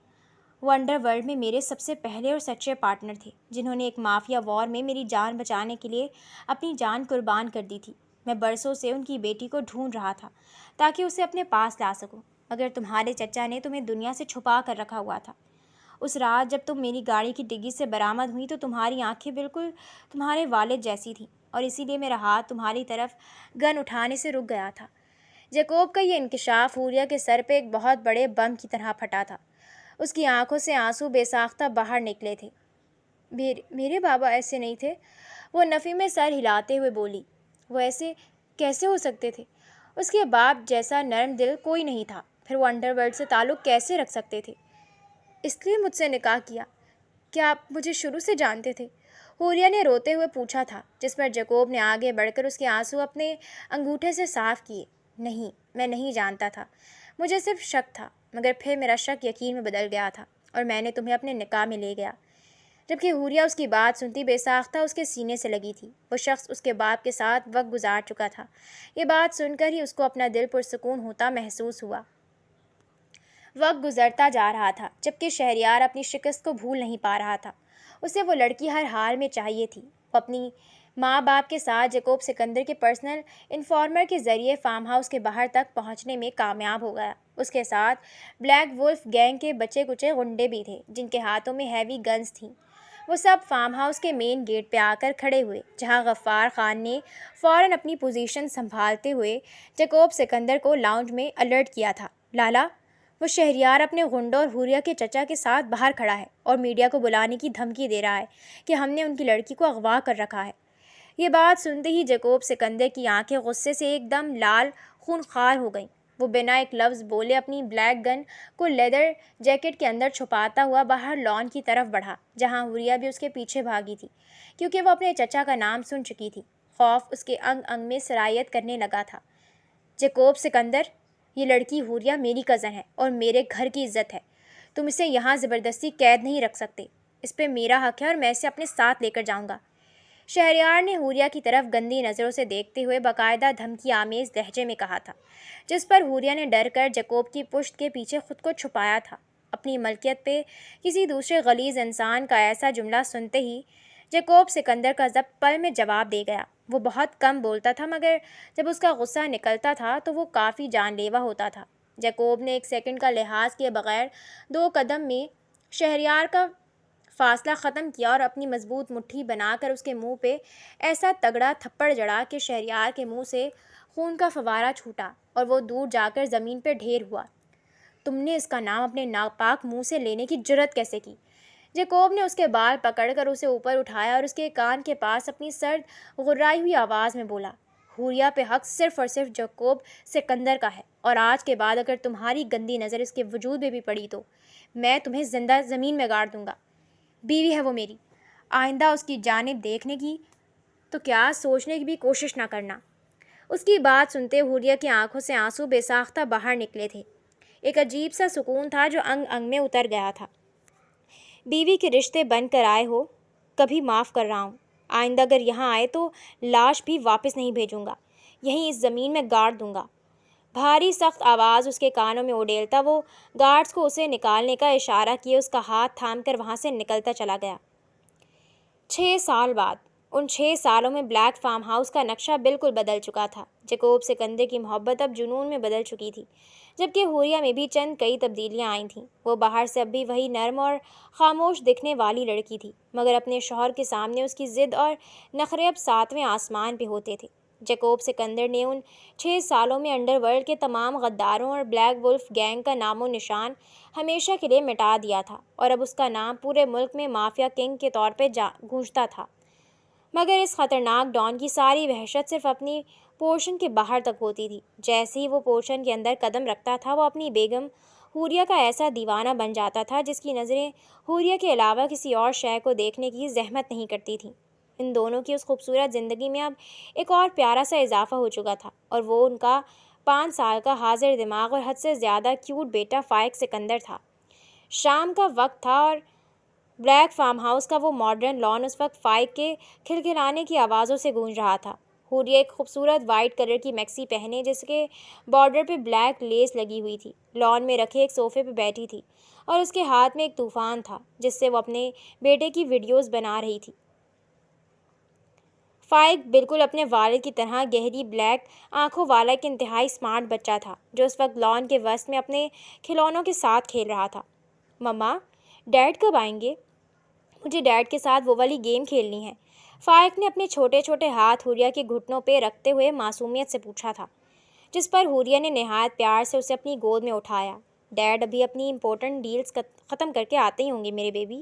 وہ انڈر ورلڈ میں میرے سب سے پہلے اور سچے پارٹنر تھے، جنہوں نے ایک مافیا وار میں میری جان بچانے کے لیے اپنی جان قربان کر دی تھی۔ میں برسوں سے ان کی بیٹی کو ڈھونڈ رہا تھا تاکہ اسے اپنے پاس لا سکوں، مگر تمہارے چچا نے تمہیں دنیا سے چھپا کر رکھا ہوا تھا۔ اس رات جب تم میری گاڑی کی ڈگی سے برآمد ہوئی تو تمہاری آنکھیں بالکل تمہارے والد جیسی تھیں، اور اسی لیے میرا ہاتھ تمہاری طرف گن اٹھانے سے رک گیا تھا۔ جیکوب کا یہ انکشاف حوریہ کے سر پہ ایک بہت بڑے بم کی طرح پھٹا تھا۔ اس کی آنکھوں سے آنسو بے ساختہ باہر نکلے تھے۔ میرے بابا ایسے نہیں تھے، وہ نفی میں سر ہلاتے ہوئے بولی۔ وہ ایسے کیسے ہو سکتے تھے؟ اس کے باپ جیسا نرم دل کوئی نہیں تھا، پھر وہ انڈر ورلڈ سے تعلق کیسے رکھ سکتے تھے؟ اس لیے مجھ سے نکاح کیا؟ کیا آپ مجھے شروع سے جانتے تھے؟ حوریہ نے روتے ہوئے پوچھا تھا، جس پر جیکوب نے آگے بڑھ کر اس کے آنسو اپنے انگوٹھے سے صاف کیے۔ نہیں، میں نہیں جانتا تھا، مجھے صرف شک تھا، مگر پھر میرا شک یقین میں بدل گیا تھا اور میں نے تمہیں اپنے نکاح میں لے گیا۔ جبکہ حوریہ اس کی بات سنتی بے ساختہ اس کے سینے سے لگی تھی۔ وہ شخص اس کے باپ کے ساتھ وقت گزار چکا تھا۔ یہ بات سن کر ہی اس کو اپنا دل پرسکون ہوتا محسوس ہوا۔ وقت گزرتا جا رہا تھا، جبکہ شہریار اپنی شکست کو بھول نہیں پا رہا تھا۔ اسے وہ لڑکی ہر حال میں چاہیے تھی۔ وہ اپنی ماں باپ کے ساتھ جیکوب سکندر کے پرسنل انفارمر کے ذریعے فارم ہاؤس کے باہر تک پہنچنے میں کامیاب ہو گیا۔ اس کے ساتھ بلیک وولف گینگ کے بچے کچے غنڈے بھی تھے، جن کے ہاتھوں میں ہیوی گنز تھیں۔ وہ سب فارم ہاؤس کے مین گیٹ پہ آ کر کھڑے ہوئے، جہاں غفار خان نے فوراً اپنی پوزیشن سنبھالتے ہوئے جیکوب سکندر کو لاؤنج میں الرٹ کیا تھا۔ لالا، وہ شہریار اپنے غنڈوں اور حوریہ کے چچا کے ساتھ باہر کھڑا ہے اور میڈیا کو بلانے کی دھمکی دے رہا ہے کہ ہم نے ان کی لڑکی کو اغوا کر رکھا ہے۔ یہ بات سنتے ہی جیکوب سکندر کی آنکھیں غصے سے ایک دم لال خون خوار ہو گئیں۔ وہ بنا ایک لفظ بولے اپنی بلیک گن کو لیدر جیکٹ کے اندر چھپاتا ہوا باہر لان کی طرف بڑھا، جہاں حوریہ بھی اس کے پیچھے بھاگی تھی، کیونکہ وہ اپنے چچا کا نام سن چکی تھی۔ خوف اس کے انگ انگ میں سرایت کرنے لگا تھا۔ جیکوب سکندر، یہ لڑکی حوریہ میری کزن ہے اور میرے گھر کی عزت ہے۔ تم اسے یہاں زبردستی قید نہیں رکھ سکتے۔ اس پہ میرا حق ہے اور میں اسے اپنے ساتھ لے کر جاؤں گا۔ شہریار نے حوریہ کی طرف گندی نظروں سے دیکھتے ہوئے باقاعدہ دھمکی آمیز لہجے میں کہا تھا، جس پر حوریہ نے ڈر کر جیکوب کی پشت کے پیچھے خود کو چھپایا تھا۔ اپنی ملکیت پہ کسی دوسرے غلیظ انسان کا ایسا جملہ سنتے ہی جیکوب سکندر کا ضبط پل میں جواب دے گیا۔ وہ بہت کم بولتا تھا، مگر جب اس کا غصہ نکلتا تھا تو وہ کافی جان لیوا ہوتا تھا۔ جیکوب نے 1 سیکنڈ کا لحاظ کیے بغیر 2 قدم میں شہریار کا فاصلہ ختم کیا اور اپنی مضبوط مٹھی بنا کر اس کے منہ پہ ایسا تگڑا تھپڑ جڑا کہ شہریار کے منہ سے خون کا فوارہ چھوٹا اور وہ دور جا کر زمین پہ ڈھیر ہوا۔ تم نے اس کا نام اپنے ناپاک منہ سے لینے کی جرت کیسے کی؟ جیکوب نے اس کے بال پکڑ کر اسے اوپر اٹھایا اور اس کے کان کے پاس اپنی سرد غرائی ہوئی آواز میں بولا، حوریہ پہ حق صرف اور صرف جیکوب سکندر کا ہے، اور آج کے بعد اگر تمہاری گندی نظر اس کے وجود میں بھی پڑی تو میں تمہیں زندہ زمین میں گاڑ دوں گا۔ بیوی ہے وہ میری، آئندہ اس کی جانب دیکھنے کی تو کیا سوچنے کی بھی کوشش نہ کرنا۔ اس کی بات سنتے حوریہ کی آنکھوں سے آنسو بے ساختہ باہر نکلے تھے۔ ایک عجیب سا سکون تھا جو انگ انگ میں اتر گیا تھا۔ بیوی کے رشتے بن کر آئے ہو، کبھی معاف کر رہا ہوں۔ آئندہ اگر یہاں آئے تو لاش بھی واپس نہیں بھیجوں گا، یہیں اس زمین میں گاڑ دوں گا۔ بھاری سخت آواز اس کے کانوں میں اڈیلتا وہ گارڈز کو اسے نکالنے کا اشارہ کیے اس کا ہاتھ تھام کر وہاں سے نکلتا چلا گیا۔ 6 سال بعد، ان 6 سالوں میں بلیک فارم ہاؤس کا نقشہ بالکل بدل چکا تھا۔ جیکوب سکندر کی محبت اب جنون میں بدل چکی تھی، جبکہ حوریہ میں بھی چند کئی تبدیلیاں آئی تھیں۔ وہ باہر سے اب بھی وہی نرم اور خاموش دکھنے والی لڑکی تھی، مگر اپنے شوہر کے سامنے اس کی ضد اور نخرے اب 7ویں آسمان پہ ہوتے تھے۔ جیکوب سکندر نے ان 6 سالوں میں انڈر ورلڈ کے تمام غداروں اور بلیک وولف گینگ کا نام و نشان ہمیشہ کے لیے مٹا دیا تھا، اور اب اس کا نام پورے ملک میں مافیا کنگ کے طور پہ گونجتا تھا۔ مگر اس خطرناک ڈان کی ساری وحشت صرف اپنی پورشن کے باہر تک ہوتی تھی۔ جیسے ہی وہ پورشن کے اندر قدم رکھتا تھا، وہ اپنی بیگم حوریہ کا ایسا دیوانہ بن جاتا تھا جس کی نظریں حوریہ کے علاوہ کسی اور شے کو دیکھنے کی زحمت نہیں کرتی تھیں۔ ان دونوں کی اس خوبصورت زندگی میں اب ایک اور پیارا سا اضافہ ہو چکا تھا، اور وہ ان کا 5 سال کا حاضر دماغ اور حد سے زیادہ کیوٹ بیٹا فائق سکندر تھا۔ شام کا وقت تھا اور بلیک فارم ہاؤس کا وہ ماڈرن لان اس وقت فائق کے کھلکھلانے کی آوازوں سے گونج رہا تھا۔ حوریہ ایک خوبصورت وائٹ کلر کی میکسی پہنے جس کے بارڈر پہ بلیک لیس لگی ہوئی تھی، لان میں رکھے ایک صوفے پہ بیٹھی تھی، اور اس کے ہاتھ میں ایک طوفان تھا جس سے وہ اپنے بیٹے کی ویڈیوز بنا رہی تھی۔ فائق بالکل اپنے والد کی طرح گہری بلیک آنکھوں والا ایک انتہائی سمارٹ بچہ تھا جو اس وقت لان کے وسط میں اپنے کھلونوں کے ساتھ کھیل رہا تھا۔ مما، ڈیڈ کب آئیں گے؟ مجھے ڈیڈ کے ساتھ وہ والی گیم کھیلنی ہے، فائق نے اپنے چھوٹے چھوٹے ہاتھ حوریہ کے گھٹنوں پہ رکھتے ہوئے معصومیت سے پوچھا تھا، جس پر حوریہ نے نہایت پیار سے اسے اپنی گود میں اٹھایا۔ ڈیڈ ابھی اپنی امپورٹنٹ ڈیلز ختم کر کے آتے ہی ہوں گے میرے بیبی۔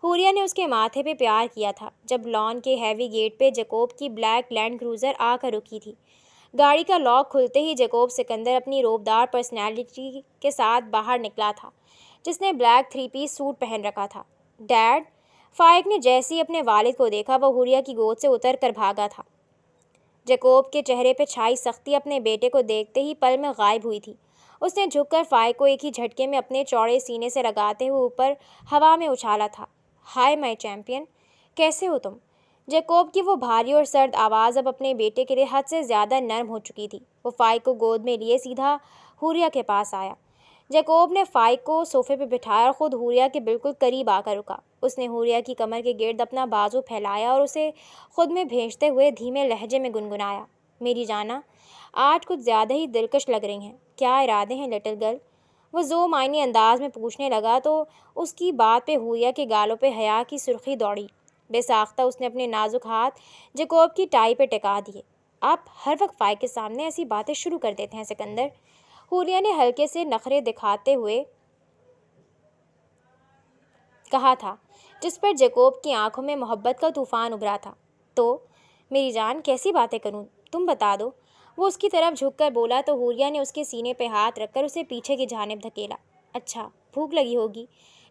حوریہ نے اس کے ماتھے پہ پیار کیا تھا جب لان کے ہیوی گیٹ پہ جیکوب کی بلیک لینڈ کروزر آ کر رکی تھی۔ گاڑی کا لاک کھلتے ہی جیکوب سکندر اپنی روبدار پرسنالٹی کے ساتھ باہر نکلا تھا، جس نے بلیک 3 پیس سوٹ پہن رکھا تھا۔ ڈیڈ، فائق نے جیسے ہی اپنے والد کو دیکھا وہ حوریہ کی گود سے اتر کر بھاگا تھا۔ جیکوب کے چہرے پہ چھائی سختی اپنے بیٹے کو دیکھتے ہی پل میں غائب ہوئی تھی۔ اس نے جھک کر فائق کو ایک ہی جھٹکے میں اپنے چوڑے سینے سے لگاتے ہوئے اوپر ہوا میں اچھالا تھا۔ ہائے مائی چیمپئن، کیسے ہو تم؟ جیکوب کی وہ بھاری اور سرد آواز اب اپنے بیٹے کے لیے حد سے زیادہ نرم ہو چکی تھی۔ وہ فائق کو گود میں لیے سیدھا حوریہ کے پاس آیا۔ جیکوب نے فائق کو صوفے پہ بٹھایا اور خود حوریہ کے بالکل قریب آ کر رکا۔ اس نے حوریہ کی کمر کے گرد اپنا بازو پھیلایا اور اسے خود میں بھیجتے ہوئے دھیمے لہجے میں گنگنایا، میری جانا، آج کچھ زیادہ ہی دلکش لگ رہی ہیں، کیا ارادے ہیں لٹل گرل؟ وہ ذو معنی انداز میں پوچھنے لگا تو اس کی بات پہ حوریہ کے گالوں پہ حیا کی سرخی دوڑی۔ بے ساختہ اس نے اپنے نازک ہاتھ جیکوب کی ٹائی پہ ٹکا دیے۔ آپ ہر وقت فائق کے سامنے ایسی باتیں شروع کر دیتے ہیں سکندر، حوریہ نے ہلکے سے نخرے دکھاتے ہوئے کہا تھا، جس پر جیکوب کی آنکھوں میں محبت کا طوفان ابھرا تھا۔ تو میری جان، کیسی باتیں کروں، تم بتا دو، وہ اس کی طرف جھک کر بولا تو حوریہ نے اس کے سینے پہ ہاتھ رکھ کر اسے پیچھے کی جانب دھکیلا۔ اچھا، بھوک لگی ہوگی،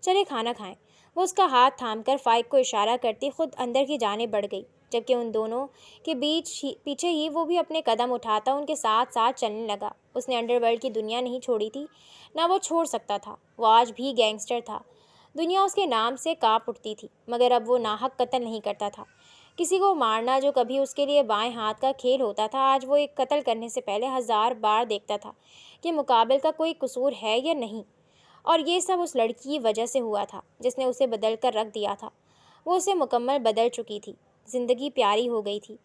چلے کھانا کھائیں۔ وہ اس کا ہاتھ تھام کر فائق کو اشارہ کرتی خود اندر کی جانب بڑھ گئی، جبکہ ان دونوں کے پیچھے ہی وہ بھی اپنے قدم اٹھاتا ان کے ساتھ ساتھ چلنے لگا۔ اس نے انڈر ورلڈ کی دنیا نہیں چھوڑی تھی، نہ وہ چھوڑ سکتا تھا۔ وہ آج بھی گینگسٹر تھا، دنیا اس کے نام سے کانپ اٹھتی تھی، مگر اب وہ ناحق قتل نہیں کرتا تھا۔ کسی کو مارنا جو کبھی اس کے لیے بائیں ہاتھ کا کھیل ہوتا تھا، آج وہ ایک قتل کرنے سے پہلے 1000 بار دیکھتا تھا کہ مقابل کا کوئی قصور ہے یا نہیں۔ اور یہ سب اس لڑکی کی وجہ سے ہوا تھا جس نے اسے بدل کر رکھ دیا تھا۔ وہ اسے مکمل بدل چکی تھی، زندگی پیاری ہو گئی تھی،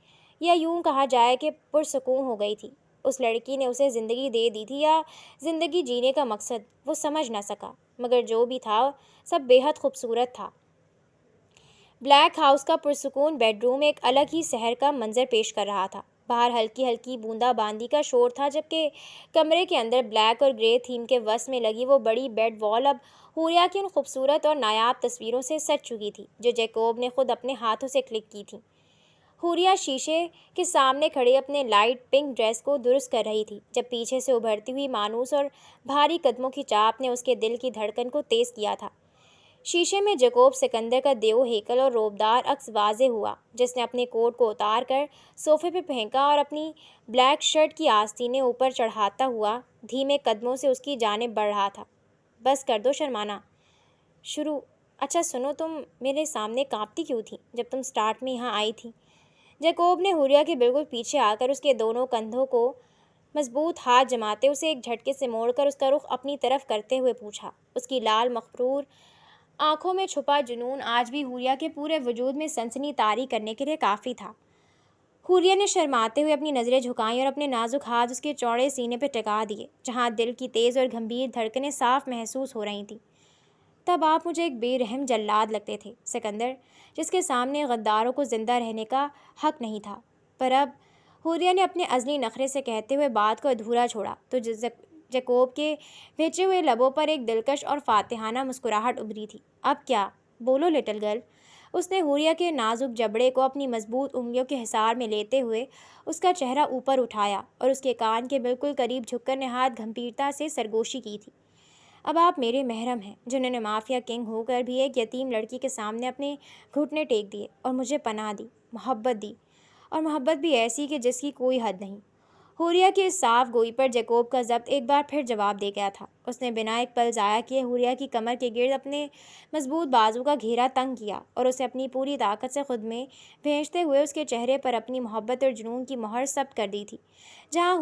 یا یوں کہا جائے کہ پرسکون ہو گئی تھی۔ اس لڑکی نے اسے زندگی دے دی تھی، یا زندگی جینے کا مقصد وہ سمجھ نہ سکا، مگر جو بھی تھا سب بے حد خوبصورت تھا۔ بلیک ہاؤس کا پرسکون بیڈ روم ایک الگ ہی سحر کا منظر پیش کر رہا تھا۔ باہر ہلکی ہلکی بوندا باندی کا شور تھا، جبکہ کمرے کے اندر بلیک اور گرے تھیم کے وسط میں لگی وہ بڑی بیڈ وال اب حوریہ کی ان خوبصورت اور نایاب تصویروں سے سج چکی تھی جو جیکوب نے خود اپنے ہاتھوں سے کلک کی تھیں۔ حوریہ شیشے کے سامنے کھڑے اپنے لائٹ پنک ڈریس کو درست کر رہی تھی جب پیچھے سے ابھرتی ہوئی مانوس اور بھاری قدموں کی چاپ نے اس کے دل کی دھڑکن کو تیز کیا تھا۔ شیشے میں جیکوب سکندر کا دیو ہیکل اور روبدار عکس واضح ہوا، جس نے اپنے کوٹ کو اتار کر صوفے پہ پھینکا اور اپنی بلیک شرٹ کی آستینیں اوپر چڑھاتا ہوا دھیمے قدموں سے اس کی جانب بڑھ رہا تھا۔ بس کر دو شرمانا، شروع۔ اچھا سنو، تم میرے سامنے کانپتی کیوں تھی جب تم سٹارٹ میں یہاں آئی تھی؟ جیکوب نے حوریہ کے بالکل پیچھے آ کر اس کے دونوں کندھوں کو مضبوط ہاتھ جماتے اسے ایک جھٹکے سے موڑ کر اس کا رخ اپنی طرف کرتے ہوئے پوچھا۔ اس کی لال مغرور آنکھوں میں چھپا جنون آج بھی حوریہ کے پورے وجود میں سنسنی طاری کرنے کے لیے کافی تھا۔ حوریہ نے شرماتے ہوئے اپنی نظریں جھکائیں اور اپنے نازک ہاتھ اس کے چوڑے سینے پہ ٹکا دیے، جہاں دل کی تیز اور گھمبیر دھڑکنیں صاف محسوس ہو رہی تھیں۔ تب آپ مجھے ایک بے رحم جلاد لگتے تھے سکندر، جس کے سامنے غداروں کو زندہ رہنے کا حق نہیں تھا۔ پر اب، حوریہ نے اپنے ازلی نخرے سے کہتے ہوئے بات کو ادھورا چھوڑا تو جیکوب کے بھیجے ہوئے لبوں پر ایک دلکش اور فاتحانہ مسکراہٹ ابھری تھی۔ اب کیا؟ بولو لٹل گرل۔ اس نے حوریہ کے نازک جبڑے کو اپنی مضبوط انگلیوں کے حصار میں لیتے ہوئے اس کا چہرہ اوپر اٹھایا اور اس کے کان کے بالکل قریب جھک کر نہایت گھمبیرتا سے سرگوشی کی تھی۔ اب آپ میرے محرم ہیں، جنہوں نے مافیا کنگ ہو کر بھی ایک یتیم لڑکی کے سامنے اپنے گھٹنے ٹیک دیے اور مجھے پناہ دی، محبت دی، اور محبت بھی ایسی کہ جس کی کوئی حد نہیں۔ حوریہ کی اس صاف گوئی پر جیکوب کا ضبط ایک بار پھر جواب دے گیا تھا۔ اس نے بنا ایک پل ضائع کیے حوریہ کی کمر کے گرد اپنے مضبوط بازو کا گھیرا تنگ کیا اور اسے اپنی پوری طاقت سے خود میں بھیجتے ہوئے اس کے چہرے پر اپنی محبت اور جنون کی مہر ثبت کر دی تھی۔ جہاں